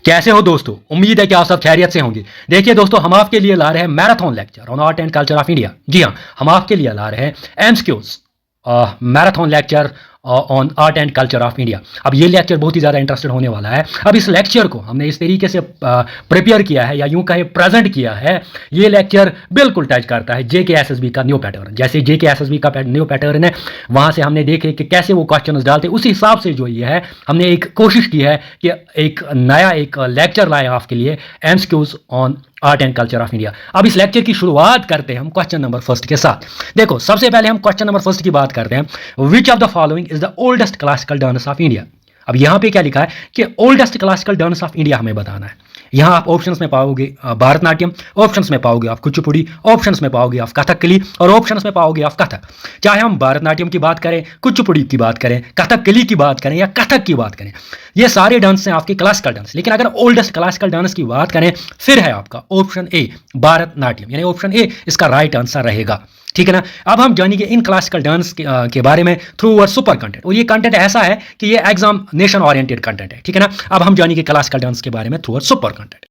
कैसे हो दोस्तों। उम्मीद है कि आप सब खैरियत से होंगे। देखिए दोस्तों, हम आपके लिए ला रहे हैं marathon lecture on art and culture of India. जी हाँ, हम आपके लिए ला रहे हैं MCQs marathon lecture on art and culture of India. अब ये लेक्चर बहुत ही ज़्यादा इंटरेस्टेड होने वाला है। अब इस लेक्चर को हमने इस तरीके से प्रिपेयर किया है, या यूं कहे प्रेजेंट किया है। ये लेक्चर बिल्कुल टच करता है JKSSB का न्यू पैटर्न। जैसे JKSSB का न्यू पैटर्न है, वहाँ से हमने देखे कि कैसे वो क्वेश्चन डालते, उसी हिसाब से जो ये है हमने एक कोशिश की है कि एक नया एक लेक्चर लाया आपके लिए, MCQs on art and culture of India. अब इस लेक्चर की शुरुआत करते हैं हम क्वेश्चन नंबर फर्स्ट के साथ। देखो, सबसे पहले हम क्वेश्चन नंबर फर्स्ट की बात करते हैं। विच of the following is the oldest classical dance of India. अब यहां पे क्या लिखा है कि oldest classical dance of India हमें बताना है। यहां आप ऑप्शंस में पाओगे भारतनाट्यम, ऑप्शंस में पाओगे आप कुचिपुड़ी, ऑप्शंस में पाओगे आप कथकली, और ऑप्शंस में पाओगे आप कथक। चाहे हम भारतनाट्यम की बात करें, कुचिपुड़ी की बात करें, कथकली की बात करें या कथक की बात करें, ये सारे डांस हैं आपके क्लासिकल डांस। लेकिन अगर ओल्डेस्ट क्लासिकल डांस की बात करें, फिर है आपका ऑप्शन ए भारतनाट्यम, यानी ऑप्शन ए इसका राइट आंसर रहेगा। ठीक है ना। अब हम जानेंगे इन क्लासिकल डांस के बारे में थ्रू अवर सुपर कंटेंट, और ये कंटेंट ऐसा है कि ये एग्जामिनेशन ओरिएंटेड कंटेंट है। ठीक है ना। अब हम जानेंगे क्लासिकल डांस के बारे में थ्रू अवर सुपर कंटेंट।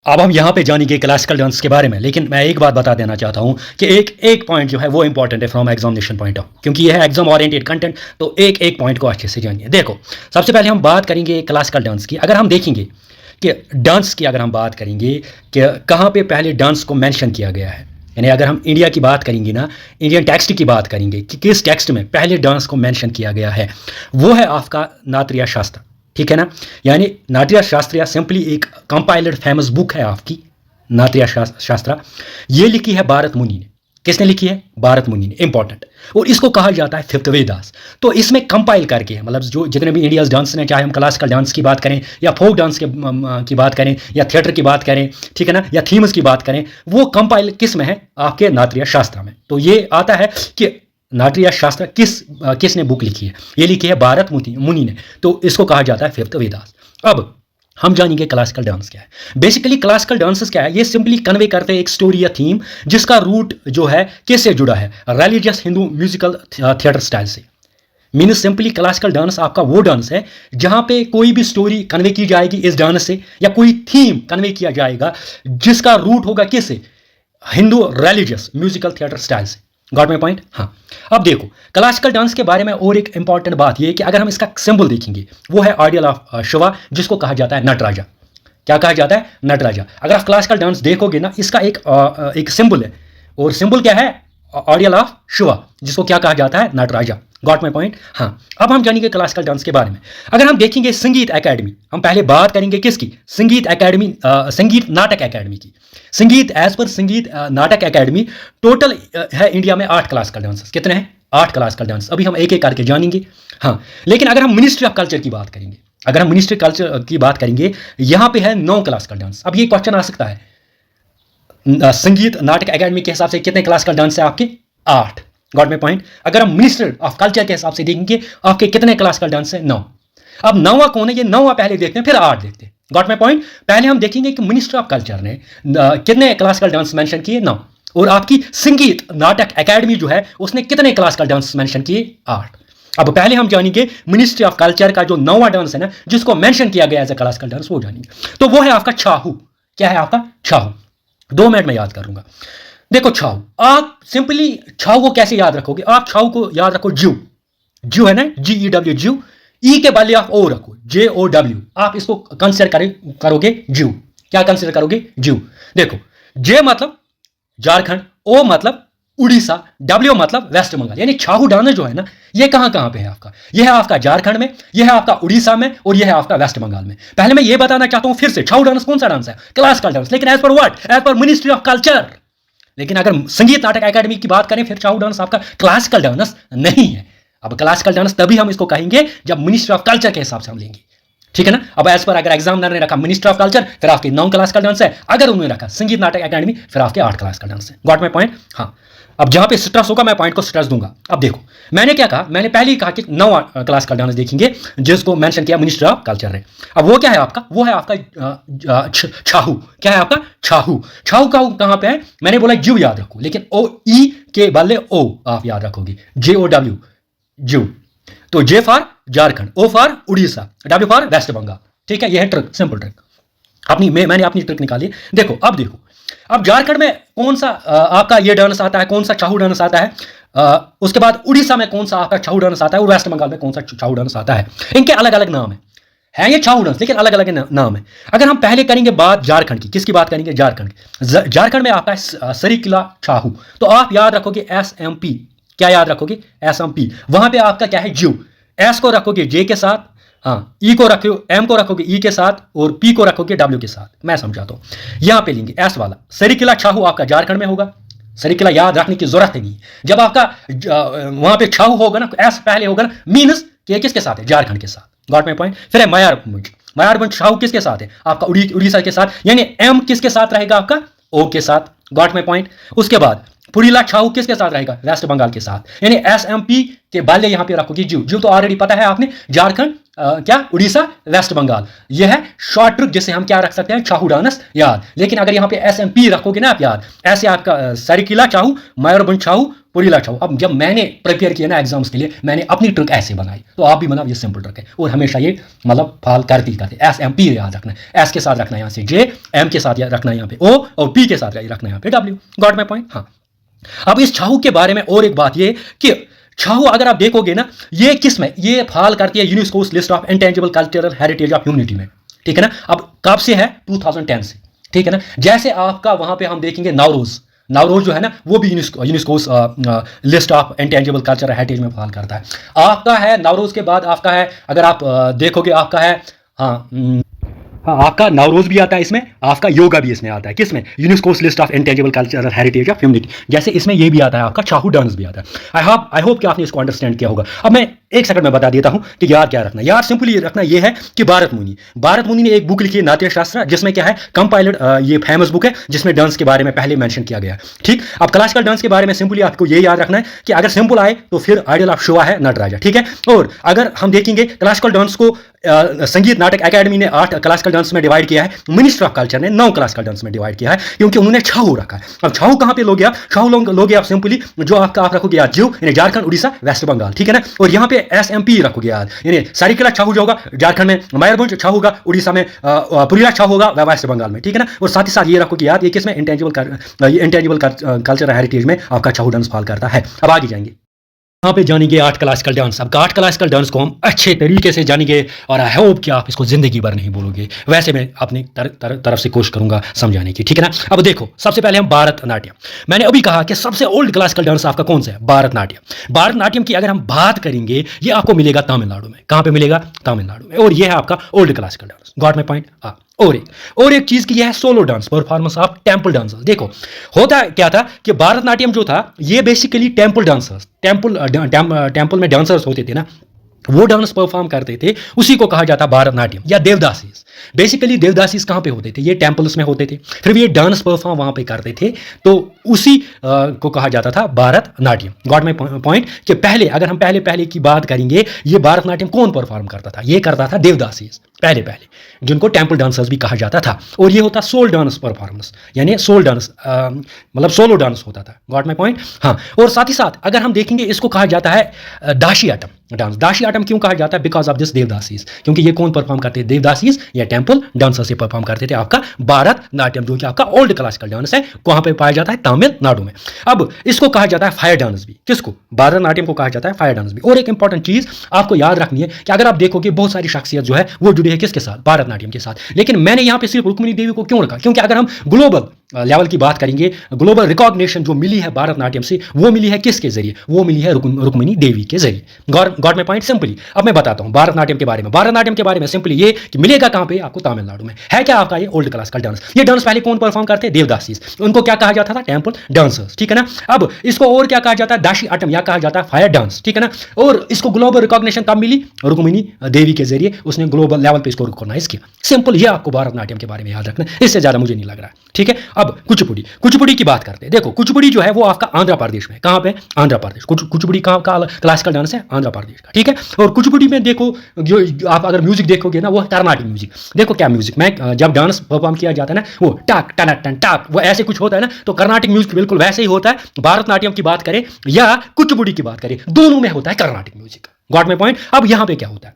अब हम यहाँ पे जानेंगे क्लासिकल डांस के बारे में, लेकिन मैं एक बात बता देना चाहता हूँ कि एक पॉइंट जो है वो इंपॉर्टेंट है फ्रॉम एग्जामिनेशन पॉइंट ऑफ, क्योंकि ये है एग्जाम ओरिएंटेड कंटेंट। तो एक पॉइंट को अच्छे से जानिए। देखो, सबसे पहले हम बात करेंगे क्लासिकल डांस की। अगर हम देखेंगे कि डांस की अगर हम बात करेंगे कि कहाँ पे पहले डांस को मेंशन किया गया है, यानी अगर हम इंडिया की बात करेंगे ना, इंडियन टेक्स्ट की बात करेंगे कि किस टेक्स्ट में पहले डांस को मेंशन किया गया है, वो है आपका नाट्य शास्त्र। ठीक है ना। यानी नाट्य शास्त्र या सिंपली एक कंपाइल्ड फेमस बुक है आपकी नाट्य शास्त्र। ये लिखी है भारत मुनि ने। किसने लिखी है? भारत मुनि ने। इंपॉर्टेंट। और इसको कहा जाता है फिफ्थ वेदास। तो इसमें कंपाइल करके, मतलब जो जितने भी इंडियाज डांस ने, चाहे हम क्लासिकल डांस की बात करें या फोक डांस की बात करें या थिएटर की बात करें, ठीक है ना, या थीम्स की बात करें, वो कंपाइल किस में है? आपके नाट्य शास्त्र में। तो ये आता है कि नाट्य शास्त्र किसने बुक लिखी है? ये लिखी है भारत मुनि ने। तो इसको कहा जाता है फिफ्थ वेदास। अब हम जानेंगे क्लासिकल डांस क्या है। बेसिकली क्लासिकल डांसेस क्या है? ये सिंपली कन्वे करते हैं एक स्टोरी या थीम जिसका रूट जो है किससे जुड़ा है? Religious Hindu musical theatre style से। मीन्स सिंपली क्लासिकल डांस आपका वो डांस है जहां पे कोई भी स्टोरी कन्वे की जाएगी इस डांस से, या कोई थीम कन्वे किया जाएगा जिसका रूट होगा किससे? Hindu religious musical theatre style से। Got my point? हाँ। अब देखो, क्लासिकल डांस के बारे में और एक इंपॉर्टेंट बात यह है कि अगर हम इसका सिंबल देखेंगे, वो है आइडियल ऑफ शिवा, जिसको कहा जाता है नटराजा। क्या कहा जाता है? नटराजा। अगर आप क्लासिकल डांस देखोगे ना, इसका एक सिंबल है, और सिंबल क्या है? आइडियल ऑफ शिवा, जिसको क्या कहा जाता है? नटराजा। Got my point? हाँ। अब हम जानेंगे क्लासिकल डांस के बारे में। अगर हम देखेंगे संगीत एकेडमी, हम पहले बात करेंगे किसकी? संगीत एकेडमी, संगीत नाटक एकेडमी की। संगीत एज पर संगीत नाटक एकेडमी टोटल है इंडिया में 8 क्लासिकल डांस। कितने हैं? 8 क्लासिकल डांस। अभी हम एक एक करके जानेंगे। हाँ। लेकिन अगर हम मिनिस्ट्री ऑफ कल्चर की बात करेंगे, अगर हम मिनिस्ट्री कल्चर की बात करेंगे, यहां पे है 9 क्लासिकल डांस। अब ये क्वेश्चन आ सकता है, संगीत नाटक एकेडमी के हिसाब से कितने क्लासिकल डांस है आपके? 8। Got my point? अगर हम मिनिस्ट्री ऑफ कल्चर के हिसाब से देखेंगे, आपके कितने क्लासिकल डांस है? 9। अब 9वां कौन है? ये 9वां पहले देखते हैं, फिर 8 देखते हैं। Got my point? पहले हम देखेंगे कि मिनिस्ट्री ऑफ कल्चर ने कितने क्लासिकल डांस मेंशन किए? 9। और आपकी संगीत नाटक एकेडमी जो है उसने कितने क्लासिकल डांस मेंशन किए? 8। अब पहले हम जानेंगे मिनिस्ट्री ऑफ कल्चर का जो 9वां डांस है ना, जिसको मेंशन किया गया एज ए क्लासिकल डांस, वो जानेंगे। तो वो है आपका छाहू। क्या है आपका? छाहू। 2 मिनट में याद करूंगा। देखो, छाऊ, आप सिंपली छाऊ को कैसे याद रखोगे? आप छाऊ को याद रखो ज्यू। ज्यू है ना, GEW, ज्यू। ई के बदले आप ओ रखो, JOW। आप इसको कंसिडर करोगे ज्यू। क्या कंसिडर करोगे? ज्यू। देखो, जे मतलब झारखंड, ओ मतलब उड़ीसा, W मतलब वेस्ट बंगाल। यानी छाहू डांस जो है ना, ये कहां कहां पे है आपका? ये है आपका झारखंड में, ये है आपका उड़ीसा में, और ये है आपका वेस्ट बंगाल में। पहले मैं ये बताना चाहता हूं फिर से, छाहू डांस कौन सा डांस है? Classical dance. लेकिन as per what? As per ministry of culture. लेकिन अगर संगीत नाटक एकेडमी की बात करें, फिर छाऊ डांस आपका क्लासिकल डांस नहीं है। अब क्लासिकल डांस तभी हम इसको कहेंगे जब मिनिस्ट्री ऑफ कल्चर के हिसाब से हम लेंगे। ठीक है ना। अब एज पर अगर एग्जामिनर ने रखा मिनिस्ट्री ऑफ कल्चर, फिर आपके 9 क्लासिकल डांस है। अगर उन्होंने रखा संगीत नाटक एकेडमी, फिर आपके 8 क्लासिकल डांस है। Got my point? हाँ। अब जहां पे स्ट्रेस होगा मैं पॉइंट को स्ट्रेस दूंगा। अब देखो, मैंने क्या कहा? मैंने पहले ही कहा कि 9 क्लासिकल डांस देखेंगे जिसको मेंशन किया मिनिस्ट्री ऑफ कल्चर ने। अब वो क्या है आपका? वो है आपका छाहू। क्या है आपका? छाहू। छाहू का कहां पे है? मैंने बोला ज्यू याद रखो, लेकिन OE के बदले O आप याद रखोगे, JOW, ज्यू। तो J for Jharkhand, O for Orissa, W for West Bengal. ठीक है, यह है ट्रिक, सिंपल ट्रिक। मैंने अपनी ट्रिक निकाली। देखो अब देखो, अब झारखंड में कौन सा आपका ये डांस आता है, कौन सा चाहू डांस आता है, उसके बाद उड़ीसा में कौन सा आपका चाहू डांस आता है और वेस्ट बंगाल में कौन सा चाहू डांस आता है। इनके अलग अलग नाम है ये चाहू डांस, लेकिन अलग अलग नाम है। अगर हम पहले करेंगे बात झारखंड की, किसकी बात करेंगे, झारखंड की। झारखंड में आपका है सरीकिला चाहू, तो आप याद रखोगे SMP, क्या याद रखोगे, SMP। वहां पे आपका क्या है, ज्यू, एस को रखोगे जे के साथ, हाँ, ई को रखो, एम को रखोगे ई के साथ और पी को रखोगे डब्ल्यू के साथ। मैं समझाता हूं, यहां पे लेंगे एस वाला। सरीकिला चाहू आपका झारखंड में होगा। सरीकिला याद रखने की जरूरत नहीं, जब आपका वहां पे छाहू होगा ना, एस पहले होगा ना, मीनस कि किसके साथ है, झारखंड के साथ। Got my point. फिर है मयारभंज, मयारभंज छाहू किसके साथ है, आपका उड़ीसा के साथ, यानी एम किसके साथ रहेगा, आपका ओ के साथ। Got my point. उसके बाद पुरीला छाहू किसके साथ रहेगा, वेस्ट बंगाल के साथ, यानी SMP के बाले यहां पे रखोगे ज्यू। ज्यू तो ऑलरेडी पता है आपने, झारखंड, क्या, उड़ीसा, वेस्ट बंगाल। यह है शॉर्ट ट्रिक जिसे हम क्या रख सकते हैं, चाहू डांस याद। लेकिन अगर यहां पे SMP रखोगे ना आप याद, ऐसे आपका सरीकिला चाहू, मयूरभंज चाहू, पुरीला चाहू। अब जब मैंने प्रिपेयर किया ना एग्जाम्स के लिए, मैंने अपनी ट्रिक ऐसे बनाई, तो आप भी बनाओ, ये सिंपल ट्रिक है और हमेशा ये मतलब फाल करते SMP याद रखना है, एस के साथ रखना है यहाँ से J, M के साथ रखना है यहाँ पे O और P के साथ रखना है यहाँ पे W। Got my point. हाँ, अब इस चाहू के बारे में और एक बात ये कि चाहू अगर आप देखोगे ना, ये किस में, ये फाल करती है UNESCO list of intangible cultural heritage of humanity में, ठीक है ना। अब कब से है, 2010 से, ठीक है ना। जैसे आपका वहां पे हम देखेंगे नवरोज, नवरोज जो है ना, वो भी UNESCO list of intangible cultural heritage में फाल करता है। आपका है नवरोज के बाद आपका है, अगर आप देखोगे आपका है, हाँ, आपका नवरोज भी आता है इसमें, आपका योगा भी इसमें आता है, किसमें, UNESCO list of intangible cultural heritage of humanity. जैसे इसमें ये भी आता है, आपका चाहू डांस भी आता है। आई होप कि आपने इसको अंडरस्टैंड किया होगा। अब मैं एक सेकंड में बता देता हूं कि यार क्या रखना, यार सिंपली रखना ये है कि भारत मुनि ने एक बुक लिखी है, नाट्य शास्त्र, जिसमें क्या है, कंपाइल्ड, ये फेमस बुक है जिसमें डांस के बारे में पहले मेंशन किया गया। ठीक, अब क्लासिकल डांस के बारे में सिंपली आपको ये याद रखना है कि अगर सिंपल आए तो फिर आइडल ऑफ शिवा है नटराजा, ठीक है। और अगर हम देखेंगे क्लासिकल डांस को संगीत नाटक एकेडमी ने 8 क्लासिकल डांस में डिवाइड किया है, मिनिस्टर ऑफ कल्चर ने 9 क्लासिकल डांस में डिवाइड किया है, क्योंकि उन्होंने छाहू रखा है। अब छाहू कहां पे लोगे आप, छाहू लोगे आप सिंपली जो आपका आप रखोगे यार ज्यू, यानी झारखंड, उड़ीसा, वेस्ट बंगाल, ठीक है ना। और यहाँ पे SMP रखोगे यार, यानी सरीकिला छाहू जो होगा झारखंड में, मयूरभंज छाहू होगा उड़ीसा में, पुरीला छाहू होगा वेस्ट बंगाल में, ठीक है ना। और साथ ही साथ ये रखोगे यार, ये किसमें, इंटेंजिबल कल्चर हेरिटेज में आपका चाहू डांस फॉल करता है। अब आगे जाएंगे, यहाँ पे जानेंगे 8 क्लासिकल डांस। अब 8 क्लासिकल डांस को हम अच्छे तरीके से जानेंगे और आई होप कि आप इसको जिंदगी भर नहीं भूलोगे। वैसे मैं अपनी तरफ से कोशिश करूंगा समझाने की, ठीक है ना। अब देखो, सबसे पहले हम भारतनाट्यम। मैंने अभी कहा कि सबसे ओल्ड क्लासिकल डांस आपका कौन सा है, भारतनाट्यम। भारतनाट्यम की अगर हम बात करेंगे, ये आपको मिलेगा तमिलनाडु में। कहाँ पे मिलेगा, तमिलनाडु में। और ये है आपका old classical dance. Got my point. और एक चीज की यह है solo dance, performance of temple dancers. देखो होता क्या था कि भारतनाट्यम जो था ये बेसिकली टेंपल डांसर्स, टेंपल में डांसर्स होते थे ना, वो डांस परफॉर्म करते थे, उसी को कहा जाता भारतनाट्यम या देवदासीज। बेसिकली देवदासीज कहाँ पे होते थे, ये टेंपल्स में होते थे, फिर ये डांस परफॉर्म वहां पे करते थे, तो उसी को कहा जाता था भारतनाट्यम। गॉट माय पॉइंट कि पहले अगर हम पहले की बात करेंगे, ये भारतनाट्यम कौन परफॉर्म करता था, ये करता था देवदासीज पहले, जिनको टेंपल डांसर्स भी कहा जाता था। और ये होता सोल डांस परफॉर्मेंस, यानी सोल डांस, मतलब सोलो डांस होता था। Got my point. हाँ, और साथ ही साथ अगर हम देखेंगे, इसको कहा जाता है दाशियाटम डांस। दाशियाटम क्यों कहा जाता है, बिकॉज ऑफ दिस देवदासीज, क्योंकि ये कौन परफॉर्म करते थे, देवदासीज या टेंपल डांसर से परफॉर्म करते थे आपका भारतनाट्यम, जो कि आपका ओल्ड क्लासिकल डांस है, वहां पे पाया जाता है तमिलनाडु में। अब इसको कहा जाता है फायर डांस भी, किसको, भारतनाट्यम को कहा जाता है फायर डांस भी। और एक इंपॉर्टेंट चीज आपको याद रखनी है कि अगर आप देखोगे बहुत सारी शख्सियत जो है वो जुड़ी है किसके साथ, भारतनाट्यम के साथ। लेकिन मैंने यहां पे सिर्फ रुक्मिणी देवी को क्यों रखा, क्योंकि अगर हम ग्लोबल लेवल की बात करेंगे, ग्लोबल रिकॉग्निशन जो मिली है भारतनाट्यम से, वो मिली है किसके जरिए, वो मिली है रुक्मिणी देवी के जरिए। Got my point. सिंपली अब मैं बताता हूं भारतनाट्यम के बारे में। भारतनाट्यम के बारे में सिंपली ये कि मिलेगा कहां पे, आपको तमिलनाडु में। है क्या आपका ये ओल्ड क्लासिकल डांस। ये डांस पहले कौन परफॉर्म करते हैं, देवदासीज, उनको क्या कहा जाता था, टेंपल डांसर्स, ठीक है ना। अब इसको और क्या कहा जाता है, दाशियाटम या कहा जाता है फायर डांस, ठीक है ना। और इसको ग्लोबल रिकॉग्निशन कब मिली, रुक्मिणी देवी के जरिए, उसने ग्लोबल लेवल पे इसको रिकॉग्नाइज किया। सिंपल, ये आपको भारतनाट्यम के बारे में याद रखना, इससे ज्यादा मुझे नहीं लग रहा है, ठीक है। अब कुचिपुड़ी की बात करते हैं। देखो कुचिपुड़ी जो है वो आपका आंध्र प्रदेश में, कहां पे, आंध्र प्रदेश। कुचिपुड़ी कहां का क्लासिकल डांस है, आंध्र प्रदेश का, ठीक है। और कुचिपुड़ी में देखो, जो आप अगर म्यूजिक देखोगे ना, वो कर्नाटिक म्यूजिक। देखो क्या म्यूजिक में जब डांस परफॉर्म किया जाता है ना, वो टाक टन टन टाक, वो ऐसे कुछ होता है ना, तो कर्नाटिक म्यूजिक बिल्कुल वैसे ही होता है। भारतनाट्यम की बात करें या कुचिपुड़ी की बात करें, दोनों में होता है Carnatic music. Got my point. अब यहां पे क्या होता है,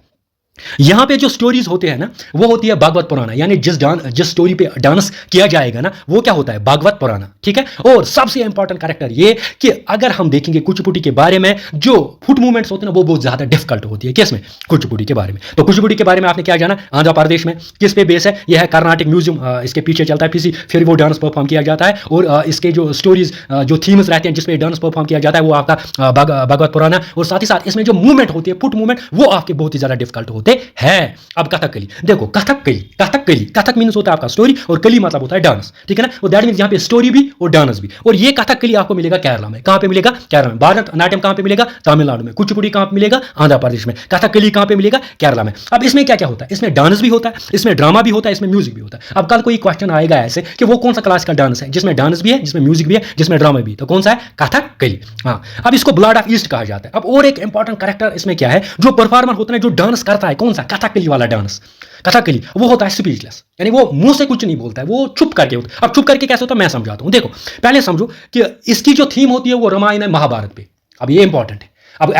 यहाँ पे जो स्टोरीज होते हैं ना, वो होती है भागवत पुराना, यानी जिस स्टोरी पे डांस किया जाएगा ना, वो क्या होता है, भागवत पुराना, ठीक है। और सबसे इंपॉर्टेंट कैरेक्टर ये कि अगर हम देखेंगे कुचिपुड़ी के बारे में, जो फुट मूवमेंट्स होते हैं ना, वो बहुत ज्यादा डिफिकल्ट होती है। किसमें, कुचिपुड़ी के बारे में। तो कुचिपुड़ी के बारे में आपने क्या जाना, आंध्र प्रदेश में किस पे बेस है, यह है कर्नाटक म्यूजियम, इसके पीछे चलता है, फिर वो डांस परफॉर्म किया जाता है। और इसके जो स्टोरीज, जो थीम्स रहते हैं जिसपे डांस परफॉर्म किया जाता है, वो आपका भागवत पुराना। और साथ ही साथ इसमें जो मूवमेंट होती है, फुट मूवमेंट, वो आपके बहुत ही ज्यादा डिफिकल्ट होते हैं। अब कथकली देखो, कथक मीन्स होता है आपका स्टोरी, और कली मतलब होता है डांस, ठीक है ना। और दैट मीन्स यहाँ पे स्टोरी भी और डांस भी। और ये कथकली आपको मिलेगा केरला में। कहां पे मिलेगा, केरला में। भरतनाट्यम कहां पे मिलेगा, तमिलनाडु में। कुचिपुड़ी कहां पे मिलेगा, आंध्र प्रदेश में। कथकली कहां पे मिलेगा, केरला में। अब इसमें क्या क्या होता है, इसमें डांस भी होता है, इसमें ड्रामा भी होता है, इसमें म्यूजिक भी होता है। अब कल कोई क्वेश्चन आएगा ऐसे कि वो कौन सा क्लासिकल डांस है जिसमें डांस भी है, जिसमें म्यूजिक भी है, जिसमें ड्रामा भी है, तो कौन सा है, कथकली। हाँ, अब इसको ब्लड ऑफ ईस्ट कहा जाता है। अब और एक इंपॉर्टेंट कैरेक्टर इसमें क्या है, जो परफॉर्मर होता है, जो डांस करता है, कौन सा, कथकली वाला डांस, कथकली, वो होता है स्पीचलेस, यानी वो मुंह से कुछ नहीं बोलता है, वो चुप करके होता है। अब चुप करके कैसे होता है, मैं समझाता हूं। देखो, पहले समझो कि इसकी जो थीम होती है वो रामायण है, महाभारत पे। अब ये इंपॉर्टेंट है। अब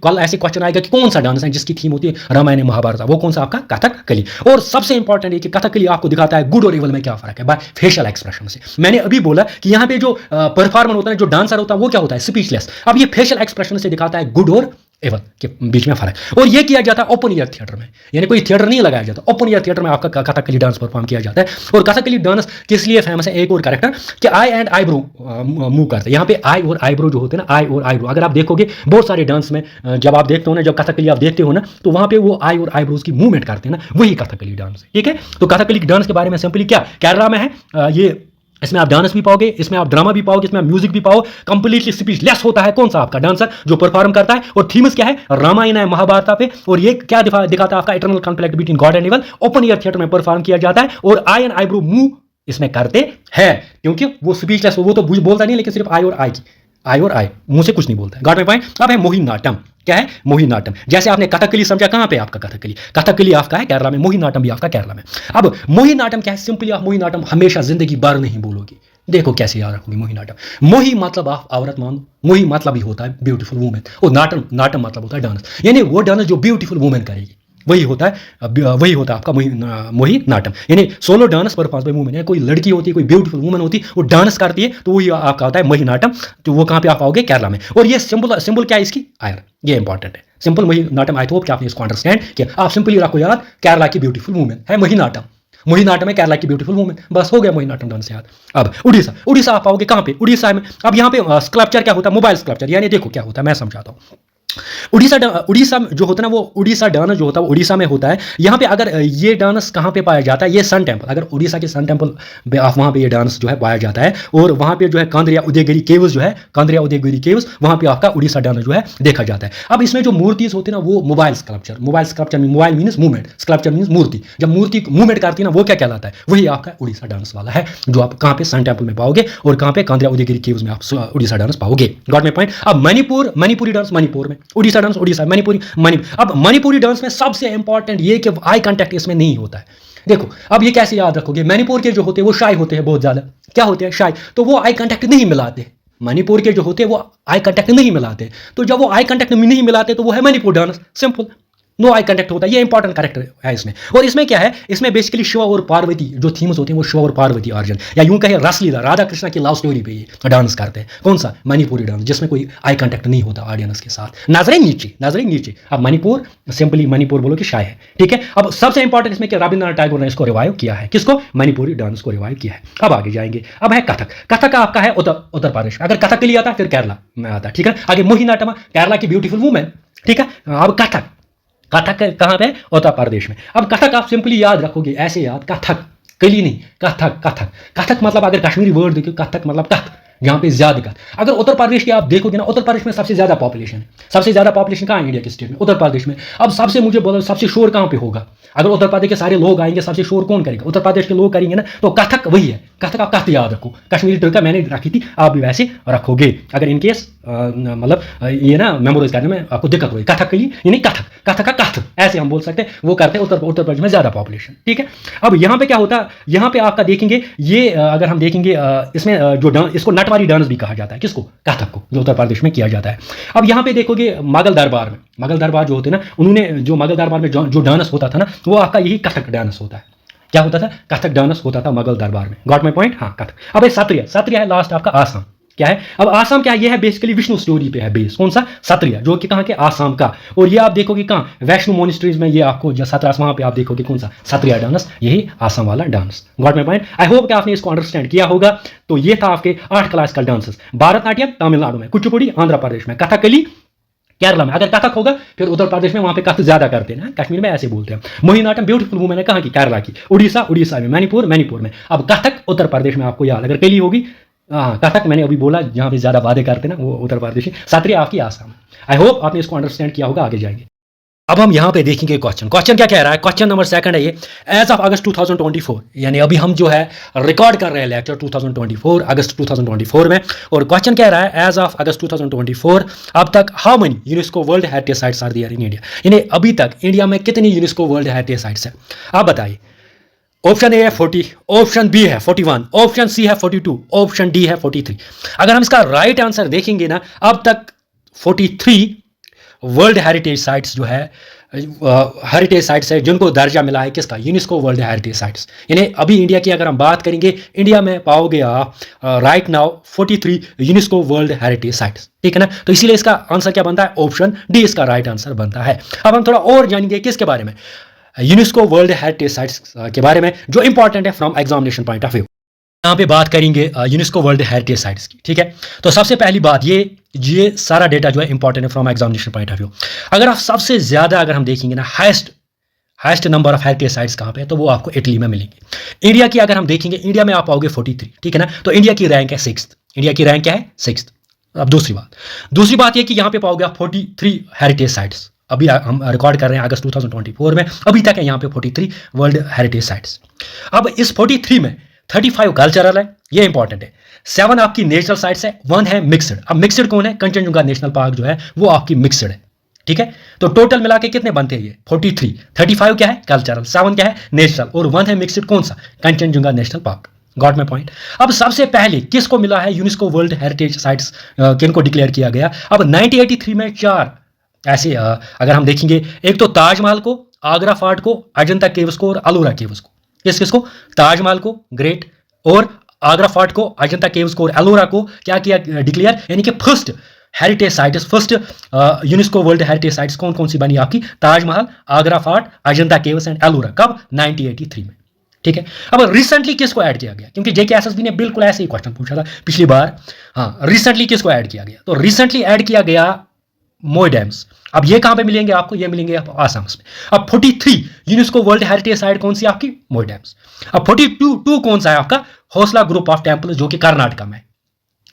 कल ऐसे क्वेश्चन आएगा कि कौन सा डांस है जिसकी थीम होती है रामायण महाभारत, वो कौन सा, आपका कथकली। और सबसे इंपॉर्टेंट है कि कथकली आपको दिखाता है गुड और इवल में क्या फर्क है, बाय फेशियल एक्सप्रेशन से। मैंने अभी बोला कि यहाँ पे जो परफॉर्मर होता है, जो डांसर होता है, वो क्या होता है, स्पीचलेस। अब ये फेशियल एक्सप्रेशन से दिखाता है गुड और एवल के बीच में फर्क। और ये किया जाता है ओपन एयर थिएटर में, यानी कोई थिएटर नहीं लगाया जाता, ओपन एयर थिएटर में आपका कथकली डांस परफॉर्म किया जाता है। और कथकली डांस किस लिए फेमस है, एक और कैरेक्टर कि आई एंड आईब्रो मूव करते हैं। यहाँ पे आई और आईब्रो जो होते हैं ना, आई और आईब्रो, अगर आप देखोगे बहुत सारे डांस में, जब आप देखते हो ना, जब कथकली आप देखते हो ना, तो वहाँ पे वो आई और आईब्रोज की मूवमेंट करते हैं ना, वही कथकली डांस है, ठीक है। तो कथकली डांस के बारे में सिंपली क्या, केरला में है ये, इसमें आप डांस भी पाओगे, इसमें आप ड्रामा भी पाओगे, इसमें आप म्यूजिक भी पाओ। कंप्लीटली स्पीचलेस होता है कौन सा, आपका डांसर जो परफॉर्म करता है। और थीम्स क्या है, रामायण है, महाभारत पे। और ये क्या दिखाता है, आपका eternal conflict between God and evil. Open air theatre में परफॉर्म किया जाता है। और आई एंड आईब्रो मूव इसमें करते हैं, क्योंकि वो स्पीचलेस, वो तो बोलता नहीं, लेकिन सिर्फ आई और आई मुंह से कुछ नहीं बोलता है। Got my point. अब है मोहिनीअट्टम। क्या है, मोहिनीअट्टम। जैसे आपने कथकली समझा, कहां पे आपका कथकली आपका है केरला में, मोहिनीअट्टम भी आपका केरला में। अब मोहिनीअट्टम क्या है, सिंपली आप मोहिनीअट्टम हमेशा जिंदगी भर नहीं बोलोगे। देखो कैसे याद रखोगे मोहिनीअट्टम। मोही मतलब आप औरत मानो, मोही मतलब ही होता है ब्यूटीफुल वुमेन। और नाटम मतलब होता है डांस, यानी वो डांस जो ब्यूटीफुल वुमेन करेगी, वही होता है आपका मोहिनीअट्टम। यानी solo dance performance by women, कोई लड़की होती है, कोई ब्यूटीफुल वुमेन होती है, वो डांस करती है, तो वही आपका होता है मोहिनीअट्टम। तो वो कहाँ पे आप पाओगे, केरला में। और ये सिंबल क्या है इसकी, आयरन, ये इंपॉर्टेंट है। सिंपल मोहिनीअट्टम, आई होप कि आपने इसको अंडरस्टैंड किया। आप सिंपली रखो याद, केरला की ब्यूटीफुल वुमेन है मोहिनीअट्टम। मोहिनीअट्टम है केरला की ब्यूटीफुल वुमेन, बस हो गया मोहिनीअट्टम डांस याद। अब उड़ीसा आप पाओगे कहाँ पे, उड़ीसा में। अब यहाँ पे स्कल्पचर क्या होता है, मोबाइल स्कल्पचर, यानी देखो क्या होता है, मैं समझाता हूँ। उड़ीसा जो होता है ना, वो उड़ीसा डांस जो होता है वो उड़ीसा में होता है। यहाँ पे अगर ये डांस कहाँ पे पाया जाता है, ये सन टेम्पल, अगर उड़ीसा के सन टेम्पल पे आप वहाँ पे ये डांस जो है पाया जाता है। और वहाँ पे जो है कांद्रिया उदयगिरी केव्स जो है, कांद्रिया उदयगिरी केव्स, वहाँ पे आपका उड़ीसा डांस जो है देखा जाता है। अब इसमें जो मूर्तिज होती है ना, वो mobile sculpture mobile means movement, sculpture means मूर्ति। जब मूर्ति मूवमेंट करती है ना, वो क्या कहलाता है, वही आपका उड़ीसा डांस वाला है, जो आप कहाँ पे सन टेम्पल में पाओगे, और कहाँ पे कांद्रिया उदयगिरी केव्स में आप उड़ीसा डांस पाओगे। Got my point. अब मणिपुरी डांस मणिपुर में, उड़ीसा डांस उड़ीसा, अब मणिपुरी डांस में सबसे इंपॉर्टेंट ये कि आई कांटेक्ट इसमें नहीं होता है। देखो अब ये कैसे याद रखोगे, मणिपुर के जो होते हैं वो शाय होते हैं बहुत ज्यादा। क्या होते हैं, शाय, तो वो आई कांटेक्ट नहीं मिलाते। मणिपुर के जो होते हैं वो आई कांटेक्ट नहीं मिलाते, तो जब वो आई कांटेक्ट नहीं मिलाते तो वो है Manipur dance, simple, no eye contact होता है। ये इंपॉर्टेंट कैरेक्टर है इसमें। और इसमें क्या है, इसमें बेसिकली शिव और पार्वती जो थीम्स होते हैं, वो शिव और पार्वती अर्जुन, या यूं कहे रसलीला, राधा कृष्णा की लव स्टोरी पे ये डांस करते हैं। कौन सा, मणिपुरी डांस, जिसमें कोई आई कांटेक्ट नहीं होता ऑडियंस के साथ, नजरें नीचे। अब मणिपुर, सिंपली मणिपुर बोलो कि शाय है, ठीक है। अब सबसे इंपॉर्टेंट इसमें क्या, रविंद्रनाथ टैगोर ने इसको रिवाइव किया है, किसको, मणिपुरी डांस को रिवाइव किया है। अब आगे जाएंगे। अब है कथक आपका है उत्तर प्रदेश। अगर कथक के लिए आता है फिर केरला में आता है, ठीक है। आगे मोहिनीअट्टम, केरला की ब्यूटीफुल वुमेन, ठीक है। अब कथक कहाँ पे, उत्तर प्रदेश में। अब कथक आप सिंपली याद रखोगे ऐसे याद, कथक, कली नहीं, कथक मतलब अगर कश्मीरी वर्ड देखो, कथक मतलब कथ, यहाँ पे ज्यादा कथ। अगर उत्तर प्रदेश की आप देखोगे ना, उत्तर प्रदेश में सबसे ज्यादा पॉपुलेशन है। सबसे ज्यादा पॉपुलेशन कहाँ है इंडिया के स्टेट में, उत्तर प्रदेश में। अब सबसे मुझे बोलो सबसे शोर कहाँ पे होगा, अगर उत्तर प्रदेश के सारे लोग आएंगे, सबसे शोर कौन करेगा, उत्तर प्रदेश के लोग करेंगे ना, तो कथक वही है। कथक आप कथ याद रखो, कश्मीरी टर्का मैंने रखी थी, आप भी वैसे रखोगे। अगर इनकेस मतलब ये ना मेमोराइज करने में आपको दिक्कत होगी, कथक के लिए यानी कथक का कथ ऐसे हम बोल सकते हैं, वो करते हैं उत्तर प्रदेश में ज्यादा पॉपुलेशन, ठीक है। अब यहाँ पे क्या होता है, यहाँ पे आपका देखेंगे ये अगर हम देखेंगे इसमें जो इसको नट दरबारी डांस भी कहा जाता है। किसको? कथक को, जो उत्तर प्रदेश में किया जाता है। अब यहाँ पे देखोगे मुगल दरबार में, मुगल दरबार जो होते हैं ना, उन्होंने जो मुगल दरबार में जो डांस होता था ना, वो आपका यही कथक डांस होता है। क्या होता था? कथक डांस होता था मुगल दरबार में। Got my point? हाँ, कथक। अब सत्रिया, सत्रिया है लास्ट आपका आसाम। क्या है? अब आसाम क्या है? ये है बेसिकली विष्णु स्टोरी पे है बेस। कौन सा? सत्रिया, जो कि कहाँ के? आसाम का। और ये आप देखोगे कहाँ? वैष्णो मोनिस्ट्रीज में, ये आपको जो सत्रास, वहां पे आप देखोगे कौन सा? सत्रिया डांस, यही आसाम वाला dance. Got my point? I hope कि आपने इसको अंडरस्टैंड किया होगा। तो ये था आपके 8 क्लासिकल डांसेस। भरतनाट्यम तमिलनाडु में, कुचिपुड़ी आंध्र प्रदेश में, कथकली केरला में। अगर कथक होगा फिर उत्तर प्रदेश में, वहां पे कथ ज्यादा करते हैं, कश्मीर में ऐसे बोलते हैं। मोहिनीअट्टम ब्यूटीफुल वुमेन है, कहाँ की? केरला की। उड़ीसा, उड़ीसा में। मणिपुर, मणिपुर में। अब कथक उत्तर प्रदेश में आपको याद, अगर कली होगी, हाँ कथक मैंने अभी बोला, जहाँ पे ज्यादा वादे करते हैं ना, वो उत्तर प्रदेश। सत्रिया आपकी आसाम। आई होप आपने इसको अंडरस्टैंड किया होगा। आगे जाएंगे। अब हम यहाँ पे देखेंगे क्वेश्चन क्या कह रहा है। क्वेश्चन नंबर 2 है ये, एज ऑफ अगस्त 2024, यानी अभी हम जो है रिकॉर्ड कर रहे हैं लेक्चर 2024 अगस्त 2024 में। और क्वेश्चन कह रहा है, एज ऑफ अगस्त 2024 अब तक how many UNESCO world heritage sites are there in India, यानी अभी तक इंडिया में कितनी यूनेस्को वर्ल्ड हेरिटेज साइट्स है, आप बताइए। ऑप्शन ए है 40, ऑप्शन बी है 41, ऑप्शन सी है 42, ऑप्शन डी है 43। अगर हम इसका राइट आंसर देखेंगे ना, अब तक 43 वर्ल्ड हेरिटेज साइट्स जो है, हेरिटेज साइट्स है जिनको दर्जा मिला है किसका? UNESCO world heritage sites. यानी अभी इंडिया की अगर हम बात करेंगे, इंडिया में पाओगे आप right now 43 UNESCO world heritage sites. ठीक है ना? तो इसीलिए इसका आंसर क्या बनता है? ऑप्शन डी इसका राइट आंसर बनता है। अब हम थोड़ा और जानेंगे किसके बारे में? यूनेस्को वर्ल्ड हेरिटेज साइट्स के बारे में, जो इंपॉर्टेंट है from examination point of view. यहाँ पे बात करेंगे यूनेस्को वर्ल्ड हेरिटेज साइट्स की। ठीक है, तो सबसे पहली बात, ये सारा डेटा जो है इंपॉर्टेंट है from examination point of view. अगर आप सबसे ज्यादा अगर हम देखेंगे ना, highest number of heritage sites कहाँ पे है, तो वो आपको इटली में मिलेंगे। इंडिया की अगर हम देखेंगे, इंडिया में आप पाओगे 43। ठीक है ना? तो इंडिया की रैंक है 6th। इंडिया की रैंक क्या है? 6th। अब दूसरी बात ये कि यहाँ पे पाओगे आप 43 हेरिटेज साइट्स। अभी हम रिकॉर्ड कर रहे हैं अगस्त 2024 में, अभी तक है यहाँ पे 43 वर्ल्ड हेरिटेज साइट्स। अब इस 43 में 35 कल्चरल है, ये इंपॉर्टेंट है। 7 आपकी नेचुरल साइट्स है, 1 है मिक्सड। अब मिक्सड कौन है? कंचनजुंगा नेशनल पार्क जो है वो आपकी मिक्सड है। ठीक है, तो टोटल मिला के कितने बनते हैं ये? 43। 35 क्या है? कल्चरल, 7 क्या है? नेचुरल, और 1 है मिक्सड। कौन सा? Kanchenjunga national park. Got my point? अब सबसे पहले किसको मिला है यूनेस्को वर्ल्ड हेरिटेज साइट्स, किनको डिक्लेयर किया गया? अब 1983 में 4 ऐसे अगर हम देखेंगे, एक तो ताजमहल को, आगरा फोर्ट को, अजंता केव्स को और अलोरा केव्स को। किसको? ताजमहल को, ग्रेट, और आगरा फोर्ट को, अजंता केव्स को और एलोरा को क्या किया डिक्लेयर, यानी कि first heritage sites, first UNESCO world heritage sites कौन कौन सी बनी आपकी? Taj Mahal, Agra fort, Ajanta caves and Ellora. कब? 1983 में। ठीक है, अब रिसेंटली किसको ऐड किया गया? क्योंकि जेकेएसएसबी ने बिल्कुल ऐसे ही क्वेश्चन पूछा था पिछली बार। हाँ, रिसेंटली किसको ऐड किया गया? तो रिसेंटली ऐड किया गया मोई डैम्स। अब ये कहां पे मिलेंगे आपको? ये मिलेंगे आप आसाम में। अब 43 यूनेस्को वर्ल्ड हेरिटेज साइट कौन सी आपकी? मोई डैम्स। अब 42 कौन सा है आपका? हौसला ग्रुप ऑफ टेम्पल्स, जो कि कर्नाटका में।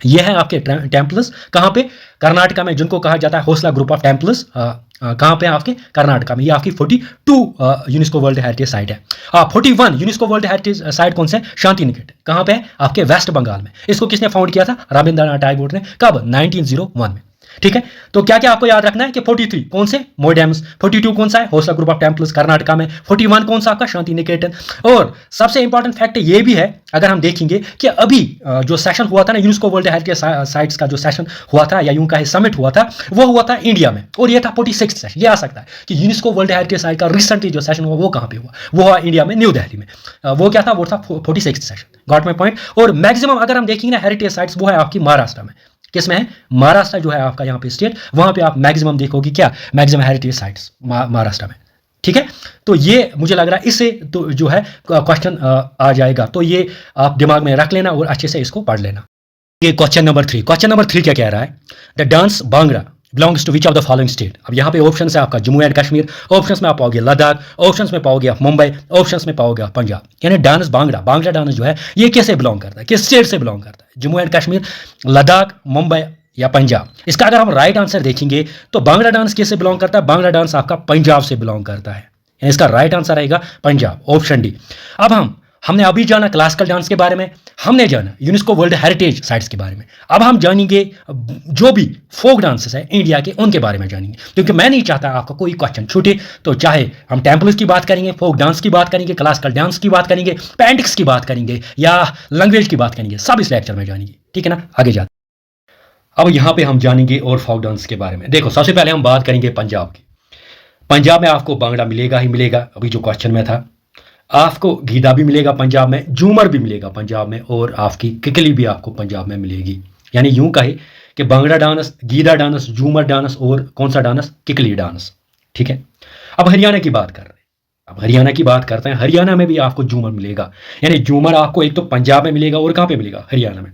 ये है आपके टेम्पल्स कहां पे? कर्नाटका में, जिनको कहा जाता है हौसला ग्रुप ऑफ टेम्पल्स। कहां पे? आपके कर्नाटका में। ये आपकी 42 यूनेस्को वर्ल्ड हेरिटेज साइट है। 41 यूनेस्को वर्ल्ड हेरिटेज साइट कौन से है? शांति निकेतन। कहां पे है? आपके वेस्ट बंगाल में। इसको किसने फाउंड किया था? रविंद्रनाथ टैगोर ने। कब? 1901 में। ठीक है, तो क्या क्या आपको याद रखना है कि 43 कौन से? मोई डैम्स। 42 कौन सा है? हौसला ग्रुप ऑफ टेम्पल्स, कर्नाटका में। 41 कौन सा आपका? शांति निकेतन। और सबसे इंपॉर्टेंट फैक्ट ये भी है, अगर हम देखेंगे कि अभी जो सेशन हुआ था ना, यूनेस्को वर्ल्ड हेरिटेज साइट्स का जो सेशन हुआ था, या यूं का समिट हुआ था, वो हुआ था इंडिया में, और ये था 46 सेशन। ये आ सकता है कि यूनेस्को वर्ल्ड हेरिटेज साइट का रिसेंटली जो सेशन हुआ वो कहां पे हुआ? वो हुआ इंडिया में, न्यू दिल्ली में। वो क्या था? वो था 46 सेशन। Got my point? और मैक्सिमम अगर हम देखेंगे ना हेरिटेज साइट्स, वो है आपकी महाराष्ट्र में। किसमें है? महाराष्ट्र जो है आपका यहाँ पे स्टेट, वहां पे आप मैक्सिमम देखोगे क्या? मैक्सिमम हेरिटेज साइट्स महाराष्ट्र में। ठीक है, तो ये मुझे लग रहा है इससे तो जो है क्वेश्चन आ जाएगा, तो ये आप दिमाग में रख लेना और अच्छे से इसको पढ़ लेना। ये क्वेश्चन नंबर 3 क्या कह रहा है? The dance bhangra belongs to which of the following state. अब यहाँ पे ऑप्शन है आपका जम्मू एंड कश्मीर, ऑप्शन में आप पाओगे लद्दाख, ऑप्शन में पाओगे आप मुंबई, ऑप्शन में पाओगे आप पंजाब। यानी डांस भांगड़ा डांस जो है ये कैसे बिलोंग करता है? किस स्टेट से बिलोंग करता है? जम्मू एंड कश्मीर, लद्दाख, मुंबई या पंजाब। इसका अगर हम राइट आंसर देखेंगे तो भांगड़ा डांस किससे बिलोंग करता है? भांगड़ा डांस आपका पंजाब से बिलोंग करता है। इसका राइट आंसर रहेगा पंजाब, ऑप्शन डी। अब हम हमने अभी जाना क्लासिकल डांस के बारे में, हमने जाना यूनेस्को वर्ल्ड हेरिटेज साइट्स के बारे में। अब हम जानेंगे जो भी फोक डांसेस है इंडिया के, उनके बारे में जानेंगे, क्योंकि मैं नहीं चाहता आपका कोई क्वेश्चन छूटे। तो चाहे हम टेम्पल्स की बात करेंगे, फोक डांस की बात करेंगे, क्लासिकल डांस की बात करेंगे, पेंटिक्स की बात करेंगे या लैंग्वेज की बात करेंगे, सब इस लेक्चर में जानेंगे, ठीक है ना। आगे जाते अब यहाँ पे हम जानेंगे और फोक डांस के बारे में। देखो, सबसे पहले हम बात करेंगे पंजाब की। पंजाब में आपको भांगड़ा मिलेगा ही मिलेगा, अभी जो क्वेश्चन में था। आपको गीदा भी मिलेगा पंजाब में, झूमर भी मिलेगा पंजाब में, और आपकी किकली भी आपको पंजाब में मिलेगी। यानी यूं कहे कि भांगड़ा डांस, गीदा डांस, झूमर डांस और कौन सा डांस, किकली डांस, ठीक है। अब हरियाणा की बात कर रहे हैं, अब हरियाणा की बात करते हैं। हरियाणा में भी आपको झूमर मिलेगा, यानी झूमर आपको एक तो पंजाब में मिलेगा और कहाँ पे मिलेगा, हरियाणा में।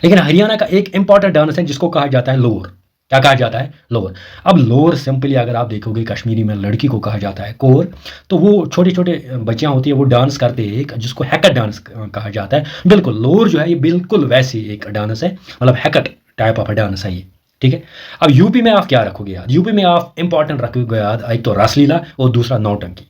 लेकिन हरियाणा का एक इंपॉर्टेंट डांस है जिसको कहा जाता है लोर। क्या कहा जाता है, लोर। अब लोर सिंपली अगर आप देखोगे कश्मीरी में लड़की को कहा जाता है कोर, तो वो छोटे छोटे बच्चियां होती है, वो डांस करते हैं एक, जिसको हैकट डांस कहा जाता है। बिल्कुल लोर जो है ये बिल्कुल वैसी एक डांस है, मतलब हैकट टाइप ऑफ डांस है ये, ठीक है। अब यूपी में आप क्या रखोगे याद, यूपी में आप इंपॉर्टेंट रखोगे याद, एक तो रासलीला और दूसरा नौटंकी,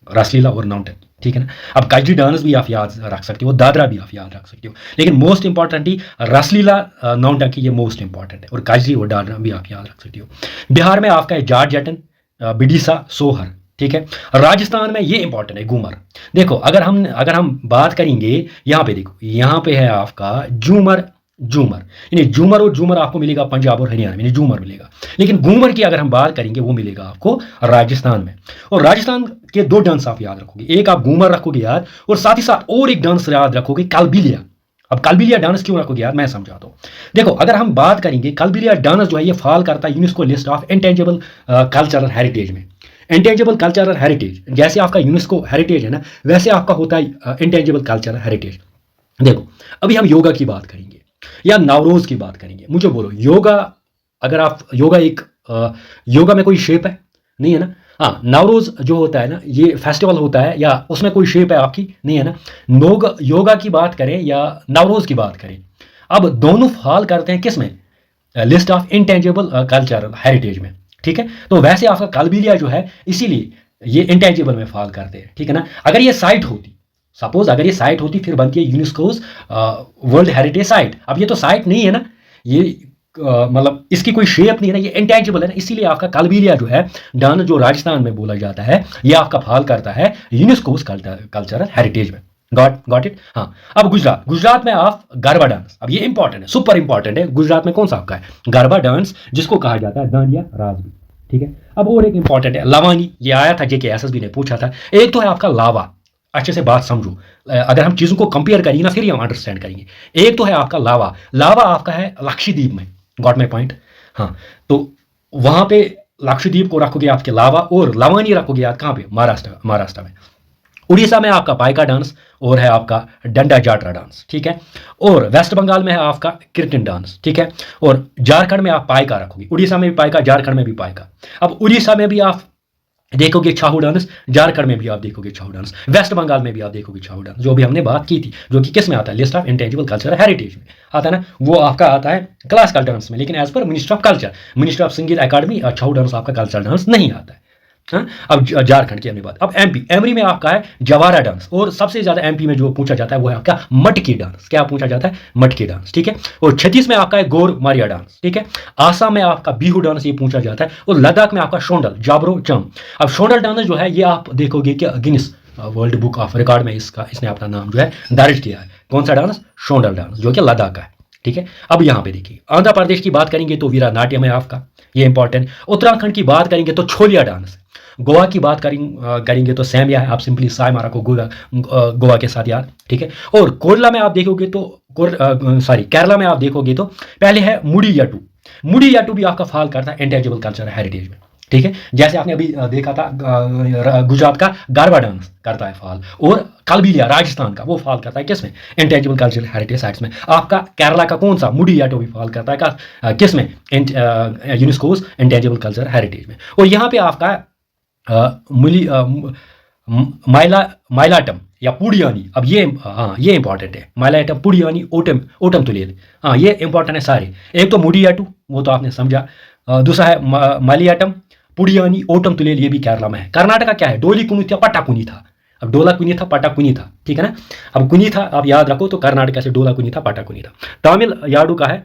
रासलीला और नौटंकी, ठीक है ना। अब काजरी डांस भी आप याद रख सकते हो, दादरा भी आप याद रख सकते हो, लेकिन मोस्ट इंपॉर्टेंटली रासलीला, नौटंकी ये मोस्ट इंपॉर्टेंट है, और काजरी और दादरा भी आप याद रख सकते हो। बिहार में आपका है जाट जटन, बिडिसा, सोहर, ठीक है। राजस्थान में ये इंपॉर्टेंट है घूमर। देखो अगर हम बात करेंगे, यहाँ पे देखो, यहाँ पे है आपका झूमर, झूमर यानी झूमर, और झूमर आपको मिलेगा पंजाब और हरियाणा में, झूमर मिलेगा। लेकिन घूमर की अगर हम बात करेंगे वो मिलेगा आपको राजस्थान में। और राजस्थान के दो डांस आप याद रखोगे, एक आप घूमर रखोगे याद, और साथ ही साथ और एक डांस याद रखोगे, कालबिलिया। अब कालबिलिया डांस क्यों रखोगे याद, मैं समझाता हूँ। देखो अगर हम बात करेंगे, कालबिलिया डांस जो है ये फॉल करता है UNESCO list of intangible cultural heritage में। इंटेंजिबल कल्चरल हेरिटेज, जैसे आपका यूनेस्को हेरिटेज है ना, वैसे आपका होता है इंटेंजिबल कल्चरल हेरिटेज। देखो अभी हम योगा की बात करेंगे या नवरोज की बात करेंगे, मुझे बोलो योगा, अगर आप योगा एक योगा में कोई शेप है नहीं है ना। हाँ, नवरोज जो होता है ना, ये फेस्टिवल होता है, या उसमें कोई शेप है आपकी नहीं है ना। योगा की बात करें या नवरोज की बात करें, अब दोनों फॉल करते हैं किस में, list of intangible cultural heritage में, ठीक है। तो वैसे आपका कालबिलिया जो है इसीलिए ये इंटेंजिबल में फॉल करते हैं, ठीक है ना। अगर ये साइट होती, सपोज अगर ये साइट होती, फिर बनती है यूनेस्कोस वर्ल्ड हेरिटेज साइट। अब ये तो साइट नहीं है ना, ये मतलब इसकी कोई शेप नहीं है ना, ये इंटेंजिबल है ना, इसीलिए आपका कालबिलिया जो है डांस जो राजस्थान में बोला जाता है, ये आपका फॉल करता है यूनेस्कोस कल्चरल हेरिटेज में। Got it. हाँ, अब गुजरात में आप गरबा डांस, अब ये इंपॉर्टेंट है, सुपर इंपॉर्टेंट है। गुजरात में कौन सा आपका है, गरबा डांस, जिसको कहा जाता है दांडिया राज भी, ठीक है। अब और एक इंपॉर्टेंट है लवानी, ये आया था JK SSB ने पूछा था। एक तो है आपका लावा, अच्छे से बात समझो, अगर हम चीज़ों को कंपेयर करेंगे ना फिर हम अंडरस्टैंड करेंगे। एक तो है आपका लावा, लावा आपका है लक्षद्वीप में, गॉट माई पॉइंट। हाँ, तो वहाँ पे लक्षद्वीप को रखोगे आपके लावा, और लवानी रखोगे आप कहाँ पे, महाराष्ट्र में। उड़ीसा में आपका पाइका डांस, और है आपका डंडा जाटरा डांस, ठीक है। और वेस्ट बंगाल में है आपका कीर्तन डांस, ठीक है। और झारखंड में आप पाइका रखोगे, उड़ीसा में भी पाइका, झारखंड में भी पाइका। अब उड़ीसा में भी आप देखोगे छाहू डांस, झारखंड में भी आप देखोगे छाहू डांस, वेस्ट बंगाल में भी आप देखोगे छाहू डांस, जो भी हमने बात की थी, जो कि किस में आता है, list of intangible cultural heritage में आता है ना, वो आपका आता है क्लासिकल डांस में। लेकिन as per ministry of culture, ministry of Sangeet Akademi, Chhau dance आपका कल्चरल डांस नहीं आता है। हाँ, अब झारखंड की हमने बात। अब एमपी में आपका है जवारा डांस, और सबसे ज्यादा एमपी में जो पूछा जाता है वो है आपका मटकी डांस। क्या पूछा जाता है, मटकी डांस, ठीक है। और छत्तीस में आपका है गोर मारिया डांस, ठीक है। आसाम में आपका बिहू डांस ये पूछा जाता है, और लद्दाख में आपका शोंडल जाबरो चम। अब शोंडल डांस जो है ये आप देखोगे कि Guinness world book of record में इसने अपना नाम जो है दर्ज किया है। कौन सा डांस, शोंडल डांस, जो कि लद्दाख का है, ठीक है। अब यहाँ पे देखिए आंध्र प्रदेश की बात करेंगे तो वीरा नाट्यम है आपका, ये इंपॉर्टेंट। उत्तराखंड की बात करेंगे तो छोलिया डांस। गोवा की बात करेंगे तो सैमिया है, आप सिंपली साय मारा को गोवा के साथ यार, ठीक है। और केरला में आप देखोगे तो केरला में आप देखोगे तो पहले है मुडियाटू। मुडियाटू भी आपका फॉल करता है इंटेंजिबल कल्चरल हेरिटेज में, ठीक है। जैसे आपने अभी देखा था गुजरात का गरबा डांस करता है फॉल, और कालबिलिया राजस्थान का वो फॉल करता है किसमें, इंटेंजिबल कल्चरल हेरिटेज साइट्स में। आपका केरला का कौन सा, मुडियाटू भी फॉल करता है किसमें, यूनेस्कोस इंटेंजिबल कल्चरल हेरिटेज में। और यहाँ पे आपका माइलाटम या पुडियानी, अब ये हाँ ये इंपॉर्टेंट है, माइलाटम, पुडियानी, ओटम तुलेल, हाँ ये इंपॉर्टेंट है सारे। एक तो मुडियाटू, वो तो आपने समझा, दूसरा है मालियाटम, पुडियानी, ओटम तुलेल, ये भी केरला में है। कर्नाटका क्या है, डोली कुनी था, पट्टा कुनी था। अब डोला कुनी था, पाटा कुनी था, ठीक है ना। अब कुनी था आप याद रखो तो कर्नाटका से डोला कुनी था, पाटा कुनी था। तमिलनाडु का है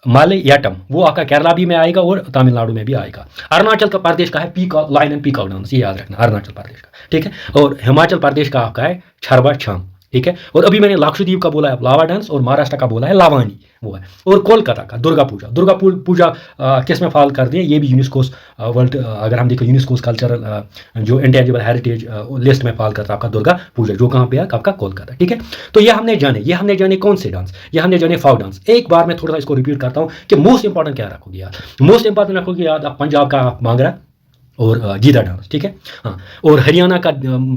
मालयाटम, वो आपका केरला भी में आएगा और तमिलनाडु में भी आएगा। अरुणाचल का प्रदेश का है peacock, line and peacock dance, ये याद रखना अरुणाचल प्रदेश का, ठीक है। और हिमाचल प्रदेश का आपका है छरबा छाम, ठीक है। और अभी मैंने लक्षद्वीप का बोला है लावा डांस और महाराष्ट्र का बोला है लावानी, वो है। और कोलकाता का दुर्गा पूजा, पूजा किस में फॉल कर दी है, ये भी यूनेस्को वर्ल्ड, अगर हम देखें यूनेस्को कल्चरल जो इंटेंजिबल हेरिटेज लिस्ट में फॉल करता है आपका दुर्गा पूजा, जो कहाँ पे है आपका कोलकाता, ठीक है। तो ये हमने जाने कौन से डांस, ये हमने जाने फोक डांस। एक बार मैं थोड़ा सा इसको रिपीट करता हूँ कि मोस्ट इंपॉर्टेंट क्या रखोगे यार, मोस्ट इंपॉर्टेंट रखोगे याद आप पंजाब का भांगड़ा और गीदा डांस, ठीक है। हाँ, और हरियाणा का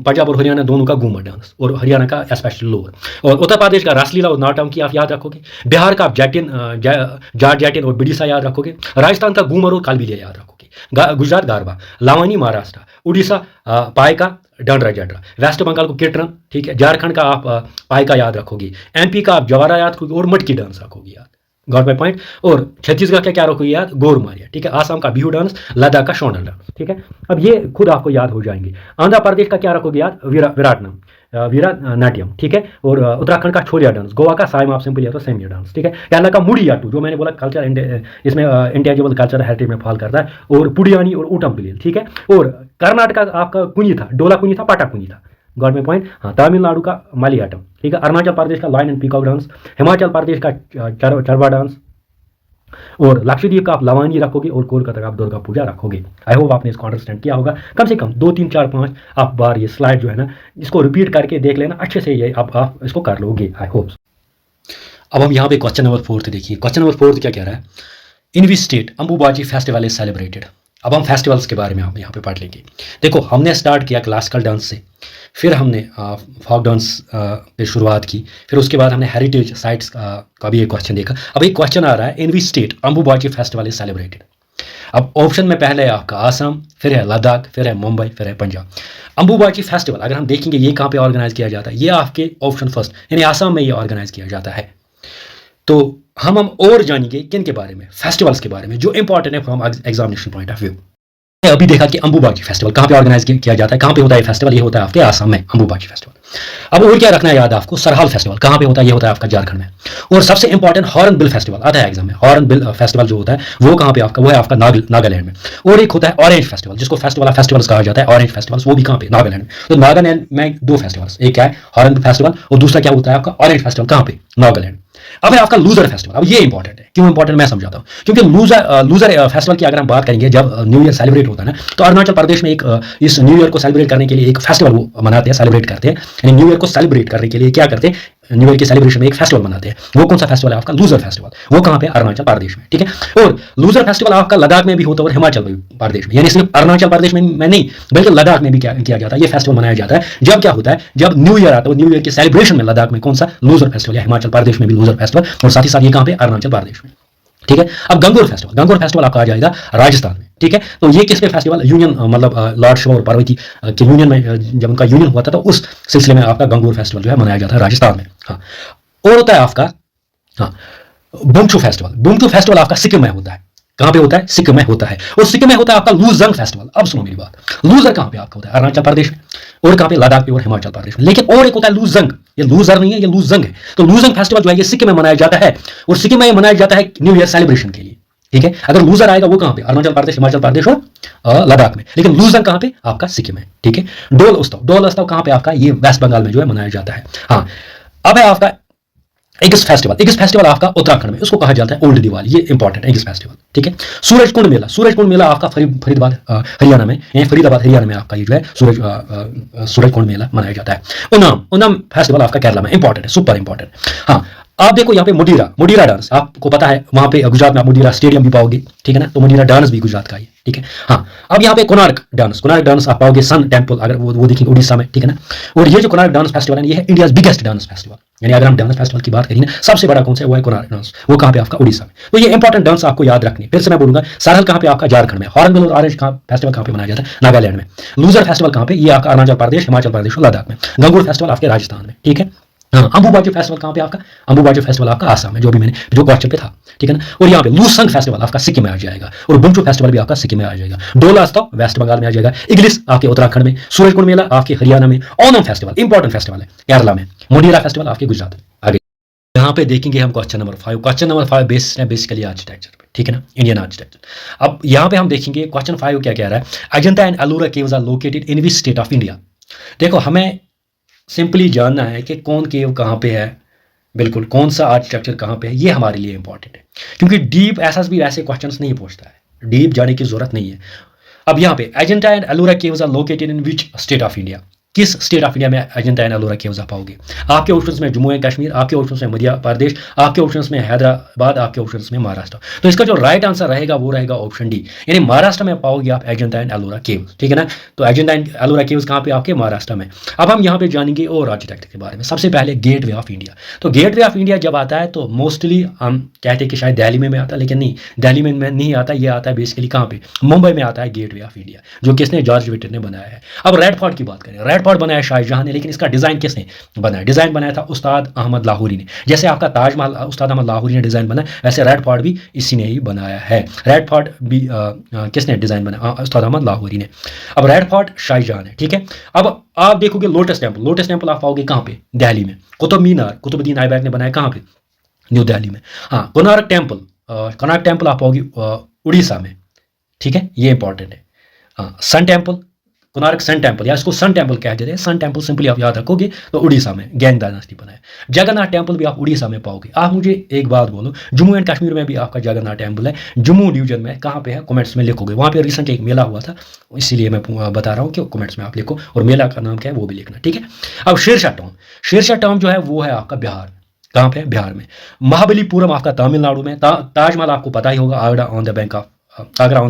पंजाब और हरियाणा दोनों का घूमर डांस, और हरियाणा का स्पेशली लोअर, और उत्तर प्रदेश का रासलीला और नाटंकी आप याद रखोगे। बिहार का आप जाट जैटिन और बिडिसा याद रखोगे। राजस्थान का घूमर और कालबिलिया याद रखोगे। गुजरात गारबा, लावनी महाराष्ट्र, उड़ीसा पायका डंडरा जडरा, वेस्ट बंगाल को किटरन, ठीक है। झारखंड का आप पायका याद रखोगे। एमपी का आप जवारा याद रखोगे और मटकी डांस रखोगे याद, गॉट माई पॉइंट। और छत्तीसगढ़ का क्या रखोगे याद, गोरमारिया, ठीक है। आसाम का बिहू डांस, लद्दाख का शोंडल डांस, ठीक है। अब ये खुद आपको याद हो जाएंगे। आंध्र प्रदेश का क्या रखोगे याद, विराट नाट्यम, ठीक है। और उत्तराखंड का छोलिया डांस, गोवा का साइम ऑफ सिंपल या तो सेमिया डांस, ठीक है। केरला का मुडियाट्टू, जो मैंने बोला कल्चर इसमें इंटेंजिबल कल्चर हेरिटेज में फॉल करता है, और पुडियानी और ऊटम पिलील, ठीक है। और कर्नाटक का आपका कुनी था, डोला कुनी था, पाटा कुनी था, गॉट माई पॉइंट। हाँ, तमिलनाडु का मालियाटम, ठीक है। अरुणाचल प्रदेश का lion and peacock dance, Himachal Pradesh का चरवा डांस, और लक्षद्वीप का आप लवानी रखोगे, और कोलकाता का आप दुर्गा पूजा रखोगे। आई होप आपने इसको अंडरस्टैंड किया होगा। कम से कम 2 3 4 5 आप बार ये स्लाइड जो है ना, इसको रिपीट करके देख लेना अच्छे से, ये आप इसको कर लोगे, आई होप। अब हम यहाँ पे क्वेश्चन नंबर 4 देखिए। क्वेश्चन नंबर 4 क्या कह रहा है, in which state Ambubachi festival is celebrated. अब हम फेस्टिवल्स के बारे में हम यहाँ पे पढ़ लेंगे। देखो, हमने स्टार्ट किया क्लासिकल डांस से, फिर हमने फोक डांस पे शुरुआत की, फिर उसके बाद हमने हेरिटेज साइट्स का भी एक क्वेश्चन देखा। अब एक क्वेश्चन आ रहा है, in which state Ambubachi festival is celebrated. अब ऑप्शन में पहले है आपका आसाम, फिर है लद्दाख, फिर है मुंबई, फिर है पंजाब। अंबुबाची फेस्टिवल अगर हम देखेंगे ये कहाँ पे ऑर्गेनाइज किया जाता है, ये आपके ऑप्शन फर्स्ट यानी आसाम में ये ऑर्गेनाइज किया जाता है। तो हम और जानेंगे किन के बारे में, फेस्टिवल्स के बारे में, जो इंपॉर्टेंट है from examination point of view. अभी देखा कि अंबुबाची फेस्टिवल कहाँ पे ऑर्गेनाइज किया जाता है, कहाँ पे होता है फेस्टिवल, ये होता है आपके आसाम में अंबुबाची फेस्टिवल। अब और क्या रखना है याद आपको, सरहाल फेस्टिवल कहाँ पे होता है, ये होता है आपका झारखंड में। और सबसे इंपॉर्टेंट हॉर्नबिल फेस्टिवल आता है एग्जाम में, हॉर्नबिल फेस्टिवल जो होता है वो कहाँ पे आपका, वो है आपका नागालैंड में। और एक होता है ऑरेंज फेस्टिवल, जिसको फेस्टिवल ऑफ फेस्टिवल्स कहा जाता है, ऑरेंज फेस्टिवल्स, वो भी कहाँ पे, नागालैंड में। तो नागालैंड में 2 फेस्टिवल्स, एक क्या है हॉर्नबिल फेस्टिवल और दूसरा क्या होता है आपका ऑरेंज फेस्टिवल, कहाँ पे, नागालैंड। अब है आपका लूजर फेस्टिवल। अब ये इंपॉर्टेंट है, क्यों इंपॉर्टेंट मैं समझाता हूँ। क्योंकि लूजर फेस्टिवल की अगर हम बात करेंगे, जब न्यू ईयर सेलिब्रेट होता है ना, तो अरुणाचल प्रदेश में एक इस न्यू ईयर को सेलिब्रेट करने के लिए एक फेस्टिवल वो मनाते हैं, सेलिब्रेट करते हैं। यानी न्यू ईयर को सेलिब्रेट करने के लिए क्या करते हैं, न्यू ईयर के सेलिब्रेशन में एक फेस्टिवल मनाते हैं। वो कौन सा फेस्टिवल है आपका, लूजर फेस्टिवल। वो कहाँ पे, अरुणाचल प्रदेश में, ठीक है। और लूजर फेस्टिवल आपका लद्दाख में भी होता है और हिमाचल प्रदेश में, यानी सिर्फ अरुणाचल प्रदेश में नहीं बल्कि लद्दाख में भी किया जाता है। ये फेस्टिवल मनाया जाता है जब क्या होता है, जब न्यू ईयर आता है। न्यू ईयर के सेलिब्रेशन में लद्दाख में कौन सा, लूजर फेस्टिवल, या हिमाचल प्रदेश में भी लूजर फेस्टिवल, और साथ ही साथ ये कहाँ पे, अरुणाचल प्रदेश में, ठीक है। अब गंगोर फेस्टिवल आपका आ जाएगा राजस्थान में, ठीक है। तो ये किस पे फेस्टिवल, यूनियन मतलब लॉर्ड शिवा और पार्वती के यूनियन में, जब उनका यूनियन हुआ था तो उस सिलसिले में आपका गंगोर फेस्टिवल जो है मनाया जाता है राजस्थान में। हाँ, और होता है आपका हाँ बुमचू फेस्टिवल आपका सिक्किम में होता है। कहाँ पे होता है, सिक्किम में होता है। और सिक्किम में होता है आपका लूजंग फेस्टिवल। अब सुनो मेरी बात, लूजर कहाँ पे आपका होता है, अरुणाचल प्रदेश में, और कहाँ पे, लद्दाख पे और हिमाचल प्रदेश में। लेकिन और एक होता है लूजंग, ये लूजर नहीं है, ये लूजंग है। तो लूजंग फेस्टिवल जो है ये सिक्किम में मनाया जाता है, और सिक्किम में ये मनाया जाता है न्यू ईयर सेलिब्रेशन के लिए, ठीक है। अगर लूजर आएगा वो कहाँ पे, अरुणाचल प्रदेश, हिमाचल प्रदेश और लद्दाख में। लेकिन लूजंग कहाँ पे, आपका सिक्किम में, ठीक है। डोल उत्सव कहाँ पे आपका, ये वेस्ट बंगाल में जो है मनाया जाता है। हाँ, अब है आपका इगिस फेस्टिवल आपका उत्तराखंड में, उसको कहा जाता है ओल्ड दिवाली, ये इंपॉर्टेंट है इगिस फेस्टिवल, ठीक है। सूरजकुंड मेला आपका फरीदाबाद हरियाणा में आपका ये जो है सूरजकुंड मेला मनाया जाता है। ओनम फेस्टिवल आपका केरला में, इंपॉर्टेंट है, सुपर इंपॉर्टेंट। हाँ, आप देखो यहाँ पे मुडीरा डांस, आपको पता है वहां पे गुजरात में आप मुडीरा स्टेडियम भी पाओगे, ठीक है ना। तो मुडीरा डांस भी गुजरात का है, ठीक है। हाँ, अब यहाँ पे कोणार्क डांस आप पाओगे सन टेम्पल, अगर वो देखेंगे उड़ीसा में, ठीक है ना। और ये जो कोणार्क डांस फेस्टिवल है, ये है इंडिया बिगेस्ट डांस फेस्टिवल। यानी अगर हम डांस फेस्टिवल की बात करें ना, सबसे बड़ा कौन सा है, वो है कोणार्क डांस। वो कहाँ पे आपका, उड़ीसा में। तो ये इंपॉर्टेंट डांस आपको याद रखनी। फिर से मैं बोलूंगा, सरहल कहाँ पे आपका, झारखंड में। हॉर्नबिल और ऑरेंज फेस्टिवल कहाँ पे मनाया जाता है, नागालैंड में। लूजर फेस्टिवल कहाँ पे, ये आपका अरुणाचल प्रदेश, हिमाचल प्रदेश और लद्दाख में। गंगोर फेस्टिवल आपके राजस्थान में, ठीक है। हाँ, अंबुबाची फेस्टिवल कहाँ पे आपका? अंबुबाची फेस्टिवल आपका आसाम में, जो भी मैंने जो क्वेश्चन पे था, ठीक है ना। और यहाँ पे लूसंग फेस्टिवल आपका सिक्किम में आ जाएगा, और बुंचू फेस्टिवल भी आपका सिक्किम में आ जाएगा। डोलास्तव वेस्ट बंगाल में आ जाएगा, इग्लिस आपके उत्तराखंड में, सूरजकुंड मेला आपके हरियाणा में, ओनम फेस्टिवल इंपॉर्टेंट फेस्टिवल है केरला में, मोडीरा फेस्टिवल आपके गुजरात में। आगे यहाँ पे देखेंगे हम question number 5। Question number 5 basis है बेसिकली आर्किटेक्चर पे, ठीक है ना, इंडियन आर्किटेक्चर। अब यहाँ पे हम देखेंगे क्वेश्चन 5 क्या कह रहा है, Ajanta and Ellora caves are located in which state of India. देखो, हमें सिंपली जानना है कि कौन केव कहाँ पे है, बिल्कुल कौन सा आर्किटेक्चर कहाँ पे है, ये हमारे लिए इंपॉर्टेंट है, क्योंकि डीप एसएसबी वैसे क्वेश्चंस नहीं पूछता है, डीप जाने की जरूरत नहीं है। अब यहाँ पे Ajanta and Ellora caves are located in which state of India, किस स्टेट ऑफ इंडिया में अजंता एंड एलोरा केव्स आप पाओगे? आपके ऑप्शंस में जम्मू एंड कश्मीर, आपके ऑप्शंस में मध्य प्रदेश, आपके ऑप्शंस में हैदराबाद, आपके ऑप्शंस में महाराष्ट्र। तो इसका जो राइट आंसर रहेगा वो रहेगा ऑप्शन डी, यानी महाराष्ट्र में पाओगे आप अजंता एंड एलोरा केव्स, ठीक है ना। तो अजंता एंड एलोरा केव्स कहाँ पे? आपके महाराष्ट्र में। अब हम यहाँ पे जानेंगे और आर्किटेक्चर के बारे में। सबसे पहले गेट वे ऑफ इंडिया। तो गेट वे ऑफ इंडिया जब आता है तो मोस्टली हम कहते हैं कि शायद दिल्ली में आता है, लेकिन नहीं, दिल्ली में नहीं आता, ये आता है बेसिकली कहाँ पे? मुंबई में आता है गेट वे ऑफ इंडिया, जो किसने? जॉर्ज विटर ने बनाया है। अब रेड फोर्ट की बात करें, रेड फोर्ट बनाया शाहजहां ने, लेकिन इसका डिजाइन किसने बनाया? डिजाइन बनाया था उस्ताद अहमद लाहौरी ने। जैसे आपका ताजमहल उस्ताद अहमद लाहौरी ने डिजाइन बनाया, वैसे रेड फोर्ट भी इसी ने ही बनाया है। रेड फोर्ट भी किसने डिजाइन बनाया? उस्ताद अहमद लाहौरी ने। अब रेड फोर्ट शाहजहां ने, ठीक है। अब आप देखोगे लोटस टेम्पल, लोटस टेम्पल आप पाओगे कहाँ पे? दिल्ली में। कुतुब मीनार कुतुबुद्दीन ऐबक ने बनाया कहाँ पे? न्यू दिल्ली में। हाँ, कोणार्क टेम्पल, कोणार्क टेम्पल आप पाओगे उड़ीसा में, ठीक है, ये इंपॉर्टेंट है। हाँ, sun temple, Konark sun temple, या इसको सन टेम्पल कह देते हैं, सन टेम्पल सिंपली आप याद रखोगे तो उड़ीसा में गैंग डायनास्टी बनाया। जगन्नाथ टेम्पल भी आप उड़ीसा में पाओगे। आप मुझे एक बात बोलो, जम्मू एंड कश्मीर में भी आपका जगन्नाथ टेम्पल है, जम्मू डिवीजन में कहाँ पे है? कमेंट्स में लिखोगे। वहाँ पे रिसेंटली एक मेला हुआ था, इसीलिए मैं बता रहा हूँ कि कमेंट्स में आप लिखो, और मेला का नाम क्या है वो भी लिखना, ठीक है। अब शेरशाह टॉम, शेरशाह टॉम जो है वो है आपका बिहार। कहाँ पे? बिहार में। महाबलीपुरम आपका तमिलनाडु में। ताजमहल आपको पता ही होगा, Agra on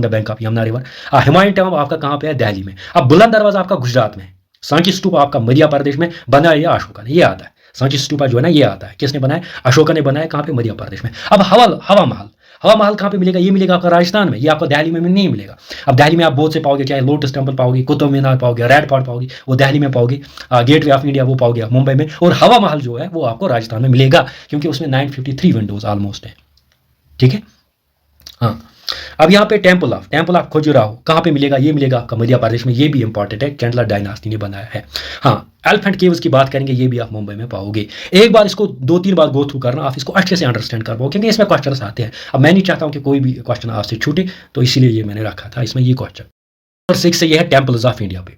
the bank of Yamuna river. Humayun tomb आपका कहाँ पे है? दिल्ली में। अब बुलंद दरवाजा आपका गुजरात में। सांची स्तूपा आपका मध्य प्रदेश में, बनाया अशोका ने, ये आता है। सांची स्तूपा जो है ना, ये आता है, किसने बनाया? अशोका ने बनाया। कहाँ पे? मध्य प्रदेश में। अब हवा महल, हवा महल कहाँ पे मिलेगा? ये मिलेगा आपका राजस्थान में, ये आपको दिल्ली में नहीं मिलेगा। अब दिल्ली में आप बहुत से पाओगे, चाहे लोटस टेम्पल पाओगे, कुतुब मीनार पाओगे, रेड फोर्ट पाओगे, वो दिल्ली में पाओगे। गेट वे ऑफ इंडिया वो पाओगे आप मुंबई में, और हवा महल जो है वो आपको राजस्थान में मिलेगा, क्योंकि उसमें 953 विंडोज ऑलमोस्ट है, ठीक है। हाँ, अब यहाँ पे टेम्पल ऑफ खजुराहो कहाँ पे मिलेगा? ये मिलेगा आपका मध्य प्रदेश में, ये भी इंपॉर्टेंट है, चंडला डायनास्टी ने बनाया है। हाँ, एलिफेंट केव्स की बात करेंगे, ये भी आप मुंबई में पाओगे। एक बार इसको 2-3 बार गो थ्रू करना, आप इसको अच्छे से अंडरस्टैंड कर पाओ, क्योंकि इसमें क्वेश्चन आते हैं। अब मैं नहीं चाहता हूँ कि कोई भी क्वेश्चन आपसे छूटे, तो इसीलिए ये मैंने रखा था इसमें ये क्वेश्चन। नंबर 6 से ये है टेम्पल्स ऑफ इंडिया पे,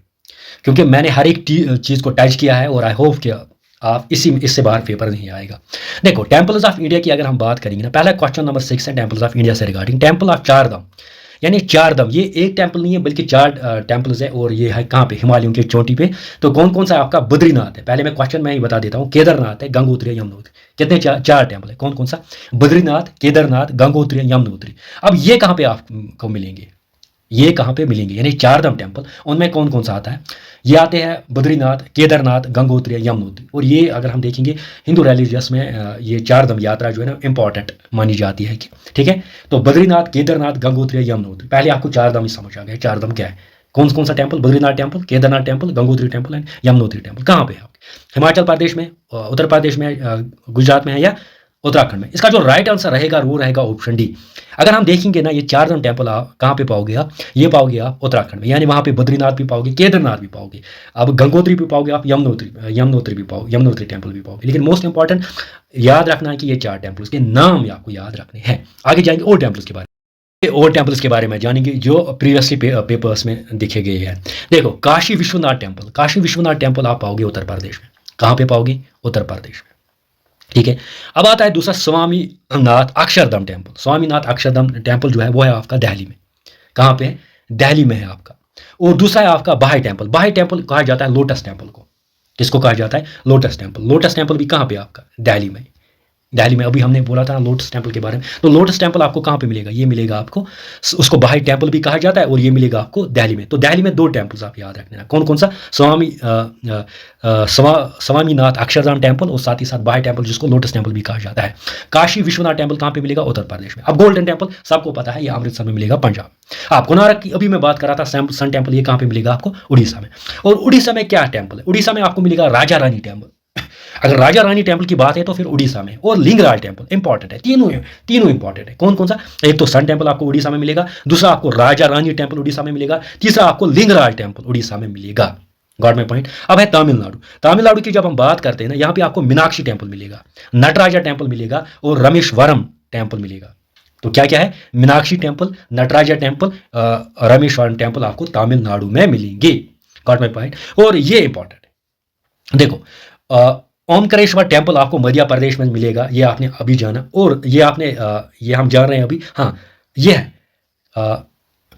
क्योंकि मैंने हर एक चीज़ को टच किया है, और आई होप कि आप इससे बाहर पेपर नहीं आएगा। देखो, टेम्पल्स ऑफ इंडिया की अगर हम बात करेंगे ना, पहला क्वेश्चन नंबर 6 है टेम्पल्स ऑफ इंडिया से रिगार्डिंग। टेम्पल ऑफ चारधाम, यानी चारधाम, ये एक टेम्पल नहीं है बल्कि 4 टेम्पल्स है, और ये है कहाँ पे? हिमालयों की चोटी पे। तो कौन कौन सा है आपका? बद्रीनाथ है, पहले मैं क्वेश्चन में ही बता देता हूँ, केदारनाथ है, गंगोत्री, यमुनोत्री। कितने? 4 टेम्पल है। कौन कौन सा? बद्रीनाथ, केदारनाथ, गंगोत्री, यमुनोत्री। अब ये कहाँ पे आपको मिलेंगे? ये कहाँ पे मिलेंगे? यानी 4 धाम टेम्पल, उनमें कौन कौन सा आता है? ये आते हैं बद्रीनाथ, केदारनाथ, गंगोत्री, यमुनोत्री। और ये अगर हम देखेंगे हिंदू रिलीजियस में ये 4 धाम यात्रा जो है ना इंपॉर्टेंट मानी जाती है, ठीक है। तो बद्रीनाथ, केदारनाथ, गंगोत्री, यमुनोत्री। पहले आपको 4 धाम ही समझ आ गया। 4 धाम क्या है? कौन कौन सा temple? Badrinath temple, Kedarnath temple, Gangotri temple and Yamunotri temple. कहाँ पे है? हिमाचल प्रदेश में, उत्तर प्रदेश में, गुजरात में है, या उत्तराखंड में? इसका जो राइट आंसर रहेगा वो रहेगा ऑप्शन डी। अगर हम देखेंगे ना, ये 4 धाम टेम्पल आप कहाँ पे पाओगे? आप ये पाओगे आप उत्तराखंड में, यानी वहाँ पे बद्रीनाथ भी पाओगे, केदारनाथ भी पाओगे, अब गंगोत्री भी पाओगे आप, यमुनोत्री भी पाओगे, यमुनोत्री टेम्पल भी पाओगे। लेकिन मोस्ट इंपॉर्टेंट याद रखना है कि ये 4 टेम्पल्स के नाम आपको याद रखने हैं। आगे जाएंगे और टेम्पल्स के बारे में, और टेम्पल्स के बारे में जानेंगे जो प्रीवियसली पेपर्स में दिखे गए हैं। देखो, काशी विश्वनाथ टेम्पल, काशी विश्वनाथ टेम्पल आप पाओगे उत्तर प्रदेश में। कहाँ पे पाओगे? उत्तर प्रदेश में, ठीक है। अब आता है दूसरा स्वामीनाथ अक्षरधाम टेम्पल। स्वामीनाथ अक्षरधाम टेम्पल जो है वो है आपका दिल्ली में। कहाँ पे है? दिल्ली में है आपका। और दूसरा है आपका बाहाई टेम्पल। बाहाई टेम्पल कहा जाता है लोटस टेम्पल को। किसको कहा जाता है? Lotus temple. लोटस टेम्पल भी कहाँ पे आपका? दिल्ली में। दिल्ली में अभी हमने बोला था लोटस टेम्पल के बारे में। तो लोटस टेम्पल आपको कहाँ पे मिलेगा? ये मिलेगा आपको, उसको बाहाई टेम्पल भी कहा जाता है, और ये मिलेगा आपको दिल्ली में। तो दिल्ली में 2 टेम्पल्स आप याद रखना। कौन कौन सा? स्वामीनाथ अक्षरधाम टेम्पल, और साथ ही साथ बाहाई टेम्पल जिसको लोटस टेम्पल भी कहा जाता है। काशी विश्वनाथ टेम्पल कहाँ पे मिलेगा? उत्तर प्रदेश में। अब गोल्डन टेम्पल सबको पता है, ये अमृतसर में मिलेगा, पंजाब। आप कोणार्क की अभी मैं बात कर रहा था, सन टेम्पल, ये कहाँ पे मिलेगा आपको? उड़ीसा में। और उड़ीसा में क्या टेम्पल है? उड़ीसा में आपको मिलेगा राजा रानी टेम्पल। अगर राजा रानी टेम्पल की बात है तो फिर उड़ीसा में, और लिंगराज टेम्पल इंपॉर्टेंट है, तीनों इंपॉर्टेंट है। कौन कौन सा? एक तो सन टेम्पल आपको उड़ीसा में मिलेगा, दूसरा आपको राजा रानी टेम्पल उड़ीसा में मिलेगा, तीसरा आपको लिंगराज टेम्पल उड़ीसा में मिलेगा। Got my point. अब है तमिलनाडु। तमिलनाडु की जब हम बात करते हैं ना, यहाँ पे आपको मीनाक्षी टेम्पल मिलेगा, नटराजा टेम्पल मिलेगा और रामेश्वरम टेम्पल मिलेगा। तो क्या क्या है? Meenakshi temple, Nataraja temple, Rameswaram temple आपको तमिलनाडु में मिलेंगे। Got my point. और ये इंपॉर्टेंट है, देखो ओमकारेश्वर टेम्पल आपको मध्य प्रदेश में मिलेगा, ये आपने अभी जाना, और ये आपने ये हम जान रहे हैं अभी। हाँ, ये है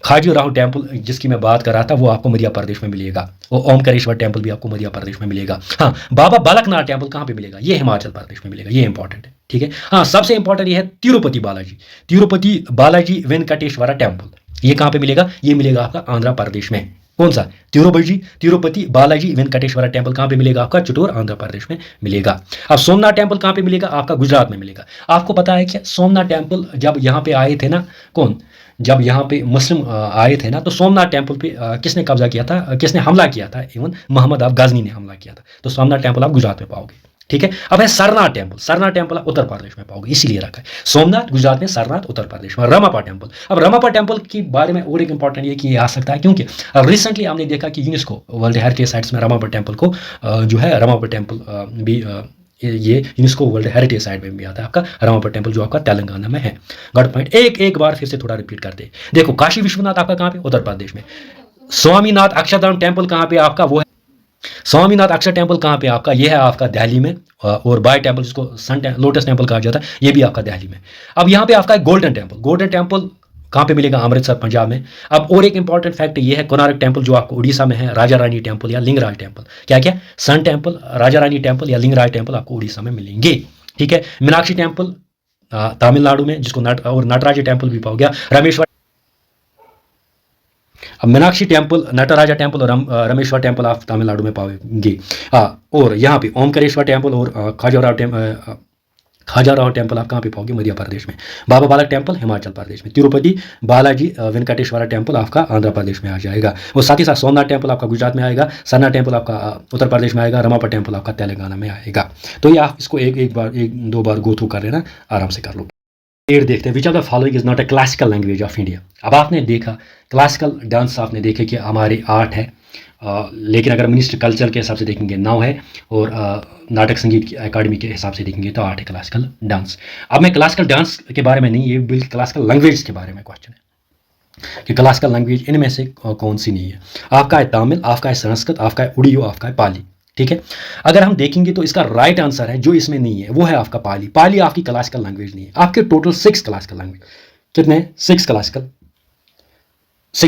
खाजूराहो टेम्पल जिसकी मैं बात कर रहा था, वो आपको मध्य प्रदेश में मिलेगा। वो ओमकारेश्वर टेम्पल भी आपको मध्य प्रदेश में मिलेगा। हाँ, बाबा बालकनाथ टेम्पल कहाँ पे मिलेगा? ये हिमाचल प्रदेश में मिलेगा। ये इंपॉर्टेंट है, ठीक है। हाँ, सबसे इंपॉर्टेंट ये है तिरुपति बालाजी, तिरुपति बालाजी वेंकटेश्वरा टेम्पल। ये कहाँ पे मिलेगा? ये मिलेगा आपका आंध्र प्रदेश में। कौन सा? तिरुपति बालाजी वेंकटेश्वरा टेम्पल कहाँ पे मिलेगा? आपका चित्तौड़ आंध्र प्रदेश में मिलेगा। अब सोमनाथ टेम्पल कहाँ पे मिलेगा? आपका गुजरात में मिलेगा। आपको पता है क्या, सोमनाथ टेम्पल जब यहाँ पे आए थे ना, कौन, जब यहाँ पे मुस्लिम आए थे ना, तो सोमनाथ टेम्पल पे किसने कब्जा किया था, किसने हमला किया था? इवन मोहम्मद अफ गजनी ने हमला किया था। तो सोमनाथ टेम्पल आप गुजरात में पाओगे, ठीक है। अब है सरनाथ टेम्पल। सरनाथ टेम्पल आप उत्तर प्रदेश में पाओगे, इसीलिए रखा है सोमनाथ गुजरात में, सरनाथ उत्तर प्रदेश में। रमापा टेम्पल। अब रमापा टेम्पल के बारे में और एक इंपॉर्टेंट ये कि ये आ सकता है, क्योंकि रिसेंटली हमने देखा कि यूनेस्को वर्ल्ड हेरिटेज साइट्स में रमापा टेम्पल को जो है, रमापा टेम्पल भी ये यूनेस्को वर्ल्ड हेरिटेज साइट में भी आता है आपका रमापा टेम्पल, जो आपका तेलंगाना में है। Got point. एक बार फिर से थोड़ा रिपीट करते हैं। देखो, काशी विश्वनाथ आपका कहाँ पे? उत्तर प्रदेश में। स्वामीनाथ अक्षरधाम टेम्पल कहाँ पे आपका? वो है स्वामीनाथ अक्षर टेम्पल कहाँ पे आपका? ये है आपका दिल्ली में। और बाय टेम्पल जिसको लोटस टेम्पल कहा जाता है, ये भी आपका दिल्ली में। अब यहाँ पे आपका गोल्डन टेम्पल। गोल्डन टेम्पल कहाँ पे मिलेगा? अमृतसर, पंजाब में। अब और एक इंपॉर्टेंट फैक्ट ये है, कोणार्क टेम्पल जो आपको उड़ीसा में है, राजा रानी टेम्पल या लिंगराज टेम्पल। क्या क्या? Sun temple, Raja Rani temple या लिंगराज टेम्पल आपको उड़ीसा में मिलेंगे, ठीक है। मीनाक्षी टेम्पल तमिलनाडु में, जिसको और नटराजा टेम्पल भी पाओ गया, रामेश्वर। अब मीनाक्षी टेम्पल, नटराजा टेम्पल और रामेश्वर टेम्पल आप तमिलनाडु में पाओगे। और यहाँ पे ओमकारेश्वर टेम्पल और खाजुराहो टेम्पल आप कहाँ पे पाओगे? मध्य प्रदेश में। बाबा बालक टेम्पल हिमाचल प्रदेश में। तिरुपति बालाजी वेंकटेश्वरा टेम्पल आपका आंध्र प्रदेश में आ जाएगा। और साथ ही साथ सोमनाथ टेम्पल आपका गुजरात में आएगा, सरनाथ टेम्पल आपका उत्तर प्रदेश में आएगा, रमापा टेम्पल आपका तेलंगाना में आएगा। तो ये आप इसको एक दो बार गो थ्रू कर लेना, आराम से कर लो। एड देखते हैं, विच of the following is not a classical language of India. अब आपने देखा क्लासिकल डांस, आपने देखे कि हमारे 8 है, लेकिन अगर मिनिस्टर कल्चर के हिसाब से देखेंगे 9 है, और नाटक संगीत की अकादमी के हिसाब से देखेंगे तो 8 है क्लासिकल डांस। अब मैं क्लासिकल डांस के बारे में नहीं, ये बिल्कुल क्लासिकल लैंग्वेज के बारे में क्वेश्चन है कि क्लासिकल लैंग्वेज इनमें से कौन सी नहीं है। आपका है तमिल, आपका है संस्कृत, आपका है उड़िया, आपका है पाली, ठीक है। अगर हम देखेंगे तो इसका राइट आंसर है जो इसमें नहीं है, वो है आपका पाली। पाली आपकी क्लासिकल लैंग्वेज नहीं है। आपके टोटल 6 क्लासिकल लैंग्वेज, कितने? 6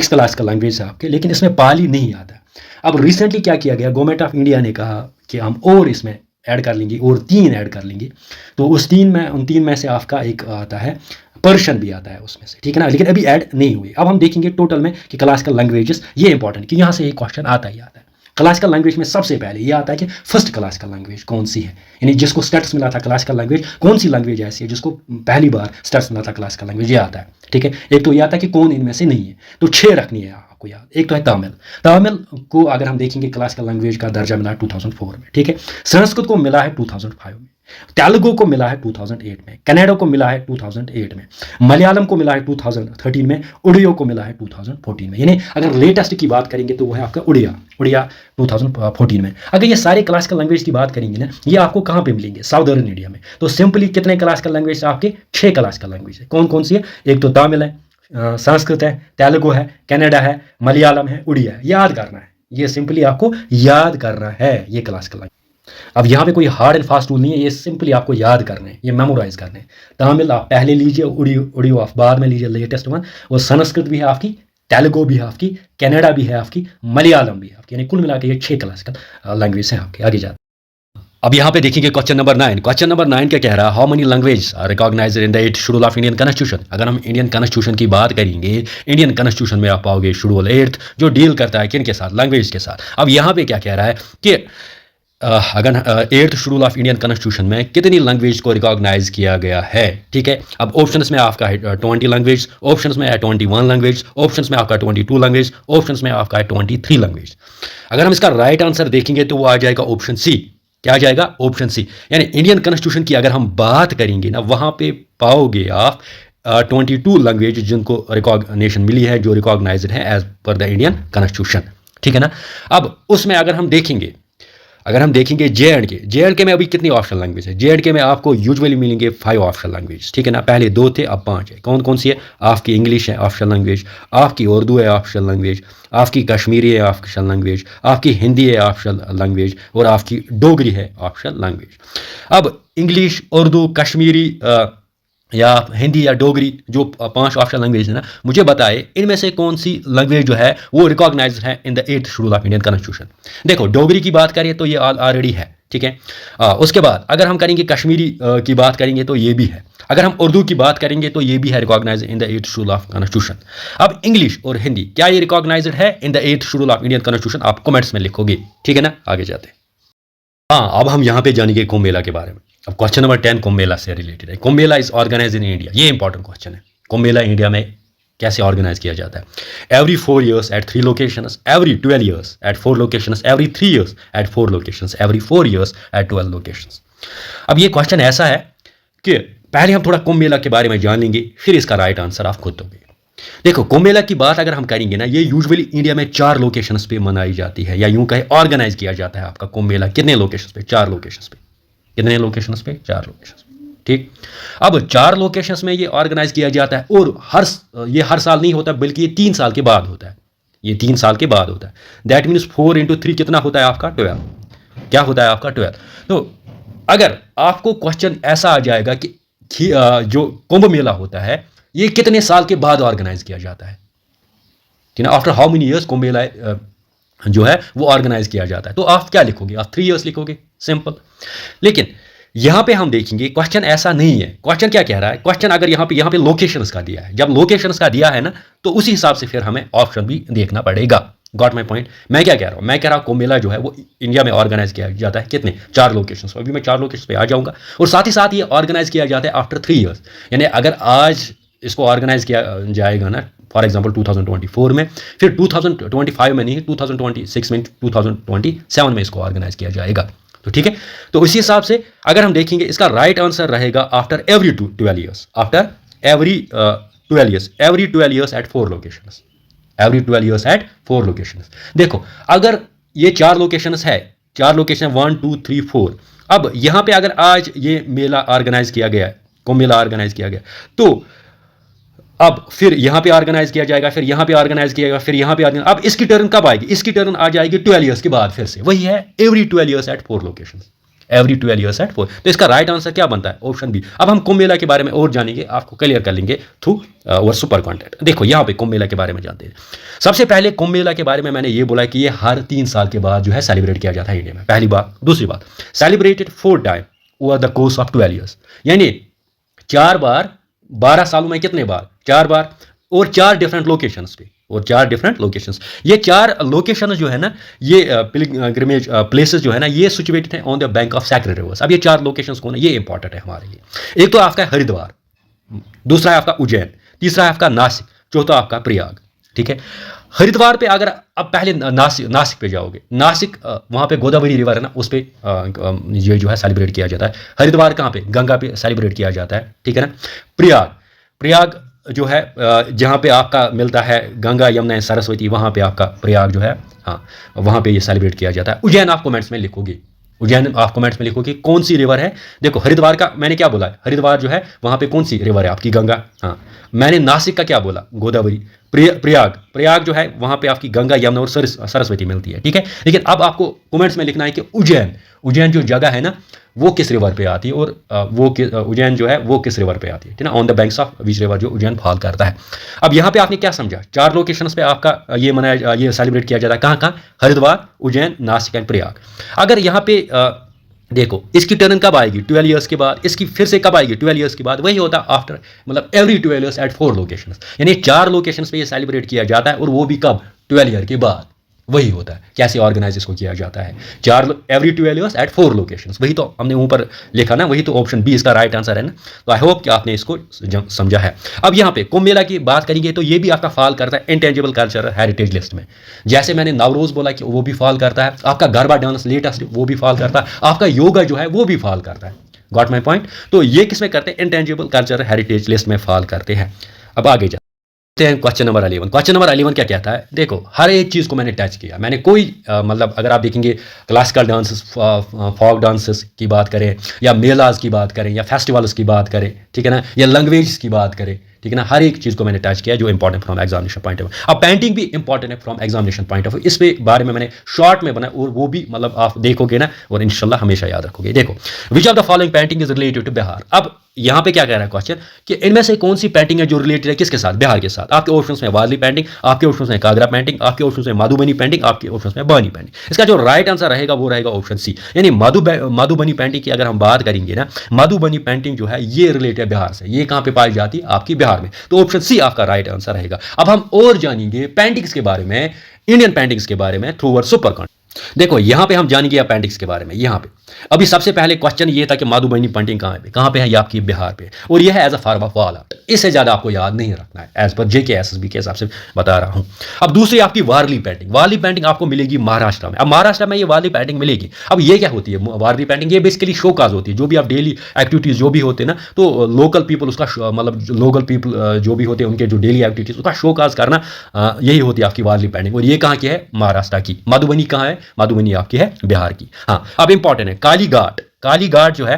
क्लासिकल लैंग्वेज है आपके, लेकिन इसमें पाली नहीं आता। अब रिसेंटली क्या किया गया, गवर्नमेंट ऑफ इंडिया ने कहा कि हम और इसमें ऐड कर लेंगे, और 3 ऐड कर लेंगे। तो उन 3 में से आपका एक आता है पर्शियन भी आता है उसमें से, ठीक है ना, लेकिन अभी ऐड नहीं हुई। अब हम देखेंगे टोटल में कि क्लासिकल लैंग्वेजेस, ये इंपॉर्टेंट कि यहाँ से एक क्वेश्चन आता ही आता है। क्लासिकल लैंग्वेज में सबसे पहले ये आता है कि फर्स्ट क्लासिकल लैंग्वेज कौन सी है, यानी जिसको स्टेटस मिला था क्लासिकल लैंग्वेज, कौन सी लैंग्वेज ऐसी है जिसको पहली बार स्टेटस मिला था क्लासिकल लैंग्वेज, ये आता है, ठीक है। एक तो ये आता है कि कौन इनमें से नहीं है, तो 6 रखनी है आपको याद। एक तो है तमिल। तमिल को अगर हम देखेंगे क्लासिकल लैंग्वेज का दर्जा मिला है 2004 में, ठीक है। संस्कृत को मिला है 2005 में, तेलुगु को मिला है 2008 में, कन्नड़ को मिला है 2008 में, मलयालम को मिला है 2013 में, उड़िया को मिला है 2014 में। यानी अगर लेटेस्ट की बात करेंगे तो वो है आपका उड़िया 2014 में। अगर ये सारे क्लासिकल लैंग्वेज की बात करेंगे ना, ये आपको कहाँ पे मिलेंगे? साउदर्न इंडिया में। तो सिंपली कितने क्लासिकल लैंग्वेज आपके? 6 क्लासिकल लैंग्वेज है। कौन कौन सी है? एक तो तमिल है, संस्कृत है, तेलुगु है, कन्नड़ा है, मलयालम है, उड़िया है। याद करना है, ये सिंपली आपको याद करना है, ये क्लासिकल लैंग्वेज। अब यहाँ पे कोई हार्ड एंड फास्ट रूल नहीं है, ये सिंपली आपको याद करने हैं, ये मेमोराइज करने हैं। तमिल आप पहले लीजिए, उड़िया आप बाद में लीजिए, लेटेस्ट वन। और संस्कृत भी है आपकी, तेलुगु भी है आपकी, कन्नड़ा भी है आपकी, मलयालम भी है आपकी, यानी कुल मिला के ये 6 क्लासिकल लैंग्वेज हैं आपके। आगे जाते अब यहाँ पे देखेंगे क्वेश्चन नंबर 9। क्वेश्चन नंबर 9 क्या कह रहा है? How many language are recognized in the 8th schedule of Indian constitution. अगर हम इंडियन कॉन्स्टिट्यूशन की बात करेंगे, इंडियन कॉन्स्टिट्यूशन में आप पाओगे शेड्यूल 8th जो डील करता है किन के साथ? लैंग्वेज के साथ। अब यहाँ पे क्या कह रहा है कि अगर 8th schedule of Indian constitution में कितनी लैंग्वेज को रिकॉग्नाइज किया गया है, ठीक है। अब ऑप्शंस में आपका है 20 लैंग्वेज, ऑप्शंस में है 21 लैंग्वेज, ऑप्शंस में आपका 22 लैंग्वेज, ऑप्शंस में आपका है 23 लैंग्वेज। अगर हम इसका राइट आंसर देखेंगे तो वो आ जाएगा ऑप्शन सी, क्या आ जाएगा? Option C. यानी इंडियन कॉन्स्टिट्यूशन की अगर हम बात करेंगे ना, वहाँ पे पाओगे आप 22 लैंग्वेज जिनको रिकॉग्निशन मिली है, जो रिकॉग्नाइज्ड है as per the Indian constitution, ठीक है ना। अब उसमें अगर हम देखेंगे जे एंड के में अभी कितनी ऑप्शनल लैंग्वेज है? जे एंड के में आपको यूजुअली मिलेंगे 5 ऑप्शनल लैंग्वेज, ठीक है ना। पहले 2 थे, अब 5 है। कौन कौन सी है? आपकी इंग्लिश है ऑप्शनल लैंग्वेज, आपकी उर्दू है ऑप्शनल लैंग्वेज, आपकी कश्मीरी है ऑप्शनल लैंग्वेज, आपकी हिंदी है ऑप्शनल लैंग्वेज, और आपकी डोगरी है ऑप्शनल लैंग्वेज। अब इंग्लिश, उर्दू, कश्मीरी या हिंदी या डोगरी, जो 5 ऑप्शनल लैंग्वेज है ना, मुझे बताए इनमें से कौन सी लैंग्वेज जो है वो रिकॉग्नाइज है in the 8th schedule of Indian constitution. देखो, डोगरी की बात करें तो ये ऑलरेडी है, ठीक है। उसके बाद अगर हम करेंगे कश्मीरी की बात करेंगे तो ये भी है। अगर हम उर्दू की बात करेंगे तो ये भी है recognize in the 8th schedule of constitution. अब इंग्लिश और हिंदी, क्या ये रिकॉग्नाइज्ड है in the 8th schedule of Indian constitution? आप कमेंट्स में लिखोगे, ठीक है ना। आगे जाते हैं। हाँ, अब हम यहाँ पे जानेंगे कुंभ मेला के बारे में। अब क्वेश्चन नंबर 10 कुंभ मेला से रिलेटेड है। Kumbh Mela is organise in India, ये इंपॉर्टेंट क्वेश्चन है। कुंभ मेला इंडिया में कैसे ऑर्गेनाइज किया जाता है? Every 4 years at 3 locations, every 12 years at 4 locations, every 3 years at 4 locations, every 4 years at 12 locations. अब ये क्वेश्चन ऐसा है कि पहले हम थोड़ा कुंभ मेला के बारे में जान लेंगे, फिर इसका राइट आंसर आप खुद दोगे। देखो, कुंभ मेला की बात अगर हम करेंगे ना, ये यूजुअली इंडिया में 4 लोकेशंस पे मनाई जाती है, या यूं कहे ऑर्गेनाइज किया जाता है आपका कुंभ मेला। कितने लोकेशंस पे? 4 लोकेशंस पे। कितने लोकेशंस पे? 4 लोकेशंस पे, ठीक। अब 4 लोकेशंस में ये ऑर्गेनाइज किया जाता है, और ये हर साल नहीं होता, बल्कि ये 3 साल के बाद होता है। ये 3 साल के बाद होता है। दैट मीन्स 4 × 3 कितना होता है आपका? 12। क्या होता है आपका? 12। तो अगर आपको क्वेश्चन ऐसा आ जाएगा कि जो कुंभ मेला होता है ये कितने साल के बाद ऑर्गेनाइज किया जाता है, ठीक है, after how many years Kumbh Mela जो है वो ऑर्गेनाइज किया जाता है, तो आप क्या लिखोगे? आप 3 years लिखोगे, सिंपल। लेकिन यहां पे हम देखेंगे क्वेश्चन ऐसा नहीं है। क्वेश्चन क्या कह रहा है? क्वेश्चन अगर यहां पे लोकेशंस का दिया है, जब लोकेशंस का दिया है ना, तो उसी हिसाब से फिर हमें ऑप्शन भी देखना पड़ेगा। Got my point? मैं क्या कह रहा हूं? मैं कह रहा हूं कुंभ मेला जो है वो इंडिया में ऑर्गेनाइज किया जाता है कितने? 4 लोकेशंस। अभी मैं 4 लोकेशंस पे आ जाऊंगा। और साथ ही साथ ये ऑर्गेनाइज किया जाता है आफ्टर 3 years। यानी अगर आज इसको ऑर्गेनाइज किया जाएगा ना, फॉर एग्जाम्पल 2024 में, फिर 2025 में नहीं, 2026 में, 2027 में इसको ऑर्गेनाइज किया जाएगा। तो ठीक है, तो उसी हिसाब से अगर हम देखेंगे इसका राइट आंसर रहेगा after every 12 years, after every 12 years, every 12 years at 4 locations, every 12 years at 4 locations. देखो, अगर ये 4 लोकेशंस है, 4 लोकेशन 1 2 3 4, अब यहां पे अगर आज ये मेला ऑर्गेनाइज किया गया है, कुंभ मेला ऑर्गेनाइज किया गया, तो अब फिर यहां पे ऑर्गेनाइज किया जाएगा, फिर यहां पे ऑर्गेनाइज किया जाएगा, फिर यहां पे ऑर्गेनाइज। अब इसकी टर्न कब आएगी? इसकी टर्न आ जाएगी 12 years के बाद फिर से। वही है every 12 years at 4 locations, every 12 years at 4। तो इसका राइट आंसर क्या बनता है? Option B. अब हम कुंभ मेला के बारे में और जानेंगे, आपको क्लियर कर लेंगे थ्रू और सुपर कॉन्टेंट। देखो यहाँ पे कुंभ मेला के बारे में जानते हैं। सबसे पहले कुंभ मेला के बारे में मैंने ये बोला कि ये हर 3 साल के बाद जो है सेलिब्रेट किया जाता है इंडिया में, पहली बात। दूसरी बात, celebrated 4 time over the course of 12 years, यानी 4 बार 12 सालों में कितने बार? 4 बार, और 4 डिफरेंट लोकेशंस पे, और 4 डिफरेंट लोकेशंस। ये 4 लोकेशंस जो है ना, ये पिलग्रिमेज प्लेसेस जो है ना, ये सिचुएटेड है on the bank of sacred reverse. अब ये 4 लोकेशंस कौन है? ये इंपॉर्टेंट है हमारे लिए। एक तो आपका हरिद्वार, दूसरा है आपका उज्जैन, तीसरा है आपका नासिक, चौथा आपका प्रयाग, ठीक है। हरिद्वार पे अगर अब पहले नासिक पे जाओगे, नासिक वहाँ पे गोदावरी रिवर है ना, उस पर ये जो है सेलिब्रेट किया जाता है। हरिद्वार कहाँ पे? गंगा पे सेलिब्रेट किया जाता है, ठीक है ना। प्रयाग जो है जहाँ पे आपका मिलता है गंगा यमुना सरस्वती, वहाँ पे आपका प्रयाग जो है, हाँ, वहाँ पे ये सेलिब्रेट किया जाता है। उज्जैन आप कमेंट्स में लिखोगे, उज्जैन आप कमेंट्स में लिखोगे कौन सी रिवर है। देखो, हरिद्वार का मैंने क्या बोला? हरिद्वार जो है वहाँ पे कौन सी रिवर है आपकी? गंगा। हाँ, मैंने नासिक का क्या बोला? गोदावरी। प्रयाग जो है वहाँ पे आपकी गंगा यमुना और सरस्वती मिलती है, ठीक है। लेकिन अब आपको कमेंट्स में लिखना है कि उज्जैन जो जगह है ना, वो किस रिवर पे आती है, और उज्जैन जो है वो किस रिवर पे आती है, ठीक है ना, on the banks of which river जो उज्जैन फॉल करता है। अब यहाँ पे आपने क्या समझा? 4 लोकेशंस पे आपका ये सेलिब्रेट किया जाता है। कहाँ कहाँ? हरिद्वार, उज्जैन, नासिक एंड प्रयाग। अगर यहाँ पे देखो, इसकी टर्न कब आएगी? 12 years के बाद। इसकी फिर से कब आएगी? 12 years के बाद। वही होता है आफ्टर, मतलब एवरी 12 years एट 4 लोकेशंस, यानी 4 लोकेशंस पे ये सेलिब्रेट किया जाता है, और वो भी कब? 12 year के बाद, वही होता है, कैसे ऑर्गेनाइज इसको किया जाता है। चार एवरी 12 ईयर्स एट 4 लोकेशंस, वही तो हमने ऊपर लिखा ना, वही तो ऑप्शन बी इसका राइट आंसर है ना। तो आई होप कि आपने इसको समझा है। अब यहाँ पे कुंभ मेला की बात करेंगे तो ये भी आपका फॉल करता है इंटेंजिबल कल्चरल हेरिटेज लिस्ट में। जैसे मैंने नवरोज बोला कि वो भी फॉल करता है, आपका गरबा डांस लेटेस्ट वो भी फॉल करता है, आपका योगा जो है वो भी फॉल करता है। Got my point. तो ये किसमें करते हैं, इंटेंजिबल कल्चरल हेरिटेज लिस्ट में फॉल करते हैं। अब आगे जा क्वेश्चन नंबर 11। क्वेश्चन नंबर 11 क्या कहता है, देखो हर एक चीज़ को मैंने टच किया। मैंने कोई मतलब अगर आप देखेंगे क्लासिकल डांसेस, फॉक डांसेस की बात करें, या मेलाज की बात करें, या फेस्टिवल्स की बात करें, ठीक है ना, या लैंग्वेज की बात करें, ठीक है ना, हर एक चीज़ को मैंने टच किया जो important from examination point of view. अब पेंटिंग भी इंपॉर्टेंट है from examination point of view, इस पे बारे में मैंने शॉर्ट में बना, और वो भी मतलब आप देखोगे ना और इंशाल्लाह हमेशा याद रखोगे। देखो, which of the following painting is related to Bihar. अब यहाँ पे क्या कह रहा है क्वेश्चन कि इनमें से कौन सी पेंटिंग है जो रिलेटेड है किसके साथ, बिहार के साथ। आपके ऑप्शंस में वारली पेंटिंग, आपके ऑप्शंस में कागरा पेंटिंग, आपके ऑप्शंस में मधुबनी पेंटिंग, आपके ऑप्शंस में बनी पेंटिंग। इसका जो राइट आंसर रहेगा वो रहेगा ऑप्शन सी, यानी मधुबनी पेंटिंग की अगर हम बात करेंगे ना, मधुबनी पेंटिंग जो है ये रिलेटेड है बिहार से। ये कहाँ पे पाई जाती है, आपकी बिहार में। तो ऑप्शन सी आपका राइट आंसर रहेगा। अब हम और जानेंगे पेंटिंग्स के बारे में, इंडियन पेंटिंग्स के बारे में थ्रू वर्ड सुपर कॉन्टिनेंट। देखो यहाँ पे हम जानेंगे पेंटिंग्स के बारे में। यहाँ पे अभी सबसे पहले क्वेश्चन ये था कि मधुबनी पेंटिंग कहाँ पे है, ये आपकी बिहार पे, और ये है as a form of wall art. इससे ज्यादा आपको याद नहीं रखना है, एज पर JKSSB के हिसाब से बता रहा हूं। अब दूसरी आपकी वारली पेंटिंग। वारली पेंटिंग आपको मिलेगी महाराष्ट्र में। अब महाराष्ट्र में ये वारली पेंटिंग मिलेगी। अब ये क्या होती है वारली पेंटिंग, ये बेसिकली शोकाज होती है। जो भी आप डेली एक्टिविटीज जो भी होते हैं ना, तो लोकल पीपल उसका मतलब लोकल पीपल जो भी होते हैं उनके जो डेली एक्टिविटीज उसका शोकाज करना, यही होती है आपकी वारली पेंटिंग। और ये कहाँ की है, महाराष्ट्र की। मधुबनी कहाँ है, मधुबनी आपकी है बिहार की। हाँ, अब इंपॉर्टेंट है कालीघाट। कालीघाट जो है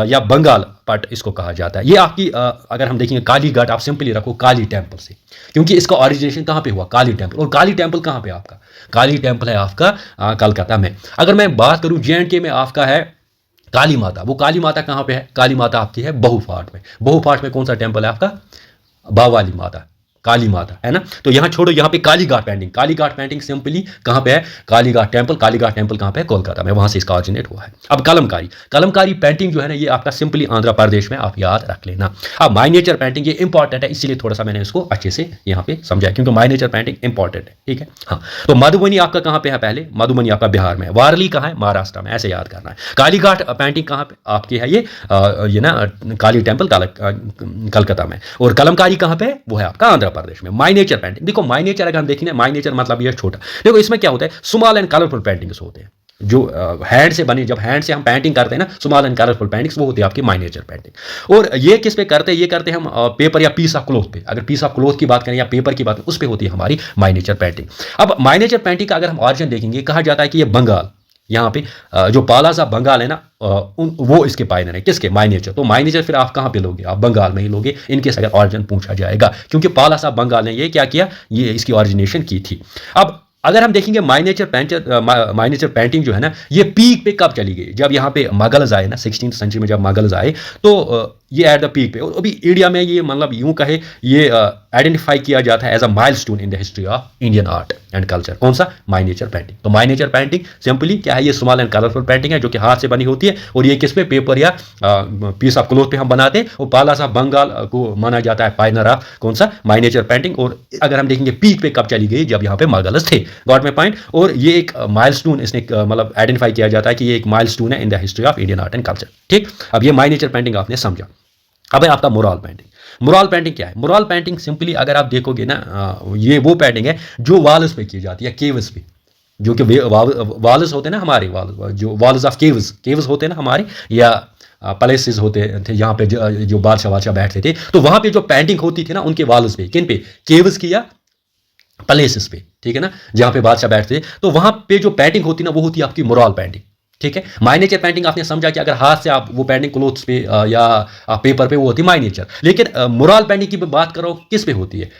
या बंगाल पट इसको कहा जाता है। ये आपकी अगर हम देखेंगे कालीघाट, आप सिंपली रखो काली टेम्पल से, क्योंकि इसका ओरिजिनेशन कहाँ पे हुआ, काली टेम्पल। और काली टेम्पल कहाँ पे आपका, काली टेम्पल है आपका कलकत्ता में। अगर मैं बात करूँ JNK में आपका है काली माता। वो काली माता कहाँ पे है, काली माता आपकी है बहुफाट में। बहुफाट में कौन सा टेम्पल है आपका, बावाली माता, काली माता है ना। तो यहाँ छोड़ो, यहाँ पे Kalighat painting. Kalighat painting simply कहाँ पे है, कालीघाट टेम्पल। कालीघाट टेम्पल कहाँ पे है, कोलकाता में, वहां से इसका ऑरिजिनेट हुआ है। अब कलमकारी। कलमकारी पेंटिंग जो है ना, ये आपका सिंपली आंध्र प्रदेश में, आप याद रख लेना। अब माई नेचर पेंटिंग ये इंपॉर्टेंट है, इसीलिए थोड़ा सा मैंने इसको अच्छे से यहाँ पे समझाया, क्योंकि माई नेचर पेंटिंग इंपॉर्टेंट है, ठीक है। हाँ, तो मधुबनी आपका कहाँ पे है, पहले मधुबनी आपका बिहार में। वारली कहाँ है, महाराष्ट्र में, ऐसे याद करना है। कालीघाट पेंटिंग कहाँ पे आपकी है, ये ना काली टेम्पल कलकत्ता में। और कलमकारी कहाँ पे है, वो है आपका आंध्र प्रदेश में। माई नेचर पेंटिंग, देखो माई नेचर अगर हम देखें ना, माई नेचर मतलब ये छोटा। देखो इसमें क्या होता है, स्मॉल एंड कलरफुल पेंटिंग्स होते हैं जो हैंड से बनी, जब हैंड से हम पेंटिंग करते हैं ना, स्मॉल एंड कलरफुल पेंटिंग्स, वो होती है आपकी माई नेचर पेंटिंग। और ये किस पे करते हैं, ये करते हैं हम पेपर या पीस ऑफ क्लोथ पे। अगर पीस ऑफ क्लोथ की बात करें या पेपर की बात करें, उस पे होती है हमारी माई नेचर पेंटिंग। अब माई नेचर पेंटिंग का अगर हम ऑरिजिन देखेंगे, कहा जाता है कि ये बंगाल, यहाँ पे जो पाला सा बंगाल है ना, वो इसके पायनर है, किसके, माई नेचर। तो माई नेचर फिर आप कहाँ पे लोगे, आप बंगाल में ही लोगे, इनके अगर ऑरिजिन पूछा जाएगा, क्योंकि पाला सा बंगाल ने ये क्या किया, ये इसकी ऑरिजिनेशन की थी। अब अगर हम देखेंगे माई नेचर पेंटिंग जो है ना, ये पीक पे कब चली गई, जब यहाँ पे मुगल्स आए ना, 16th सेंचुरी में जब मुगल्स आए, तो ये एट द पीक पे। और अभी इंडिया में ये मतलब यूं कहे, ये आइडेंटिफाई किया जाता है as a milestone in the history of Indian art and culture. कौन सा, माई नेचर पेंटिंग। तो माई नेचर पेंटिंग सिंपली क्या है, ये स्मॉल एंड कलरफुल पेंटिंग है जो कि हाथ से बनी होती है, और ये किस पे, पेपर या पीस ऑफ क्लोथ पे हम बनाते हैं। और पाला सा बंगाल को माना जाता है पायनर ऑफ कौन सा, माई नेचर पेंटिंग। और अगर हम देखेंगे पीक पे कब चली गई, जब यहाँ पे मुगल्स थे। Got my point. और ये एक माइलस्टोन इसने मतलब आइडेंटिफाई किया जाता है कि ये एक माइलस्टोन है in the history of Indian art and culture, ठीक। अब ये माई नेचर पेंटिंग आपने समझा। अब है आपका मुराल पेंटिंग। मुराल पेंटिंग क्या है, मुराल पेंटिंग सिंपली अगर आप देखोगे ना, ये वो पेंटिंग है जो वॉल्स पे की जाती है, केव्स पे, जो कि वॉल्स होते हैं ना हमारे, जो वॉल्स ऑफ केव्स होते हैं ना हमारे, या पैलेसेस होते थे, यहाँ पे जो बादशाह बैठते थे, तो वहाँ पे जो पेंटिंग होती थी ना उनके वॉल्स पे, किन पे, केव्स की या पैलेसेस पे, ठीक है ना, जहाँ पे बादशाह बैठते थे, तो वहाँ पे जो पेंटिंग होती ना, वो होती है आपकी मुराल पेंटिंग, ठीक है। माई नेचर पेंटिंग आपने समझा कि अगर हाथ से आप वो पेंटिंग क्लोथ्स पे या पेपर पे, वो होती है माई नेचर। लेकिन मुराल पेंटिंग की बात करो किस पे होती है,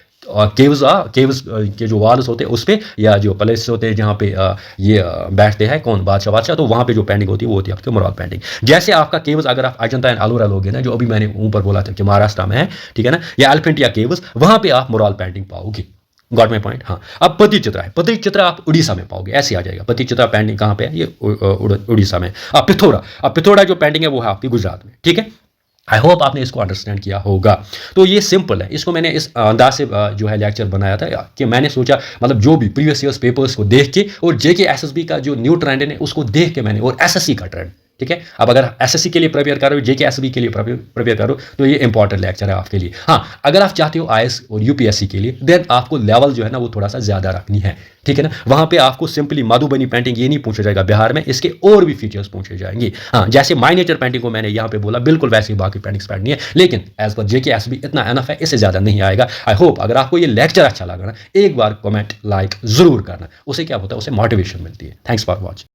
केव्स के जो वॉल्स होते हैं उस पे, या जो पैलेस होते हैं जहाँ पे ये बैठते हैं कौन, बादशाह, तो वहाँ पे जो पेंटिंग होती है वो होती है आपकी मुराल पेंटिंग। जैसे आपका केव्स, अगर आप अजंता एंड एलोरा लोगे ना, जो अभी मैंने ऊपर बोला था कि महाराष्ट्र में है, ठीक है ना, या एलिफेंटिया केव्स, वहाँ पे आप मुराल पेंटिंग पाओगे। Got my point. हाँ, अब पति चित्रा है, पति चित्रा आप उड़ीसा में पाओगे, ऐसे आ जाएगा। पति चित्रा पेंटिंग कहाँ पे है, ये उड़ीसा में। अब पिथौरा जो पेंटिंग है वो है आपकी गुजरात में, ठीक है। आई होप आपने इसको अंडरस्टैंड किया होगा। तो ये सिंपल है, इसको मैंने इस अंदाज से जो है लेक्चर बनाया था कि मैंने सोचा मतलब जो भी प्रीवियस ईयर्स पेपर्स को देख के और जेके एसएसबी का जो न्यू ट्रेंड है उसको देख के मैंने, और एसएससी का ट्रेंड, ठीक है। अब अगर एसएससी के लिए प्रिपेयर करो, जेके एसएसबी के लिए प्रिपेयर करो, तो ये इंपॉर्टेंट लेक्चर है आपके लिए। हाँ, अगर आप चाहते हो आईएएस और यूपीएससी के लिए, देन आपको लेवल जो है ना वो थोड़ा सा ज़्यादा रखनी है, ठीक है ना। वहाँ पे आपको सिंपली मधुबनी पेंटिंग ये नहीं पूछा जाएगा बिहार में, इसके और भी फीचर्स पूछे जाएंगे। हाँ, जैसे माई नेचर पेंटिंग को मैंने यहाँ पे बोला, बिल्कुल वैसे ही बाकी पेंटिंग्स पेंट नहीं है, लेकिन एज पर जेके एसएसबी इतना एनफ है, इससे ज़्यादा नहीं आएगा। आई होप अगर आपको ये लेक्चर अच्छा लगा ना, एक बार कमेंट लाइक ज़रूर करना, उसे क्या होता है, उसे मोटिवेशन मिलती है। Thanks for watching.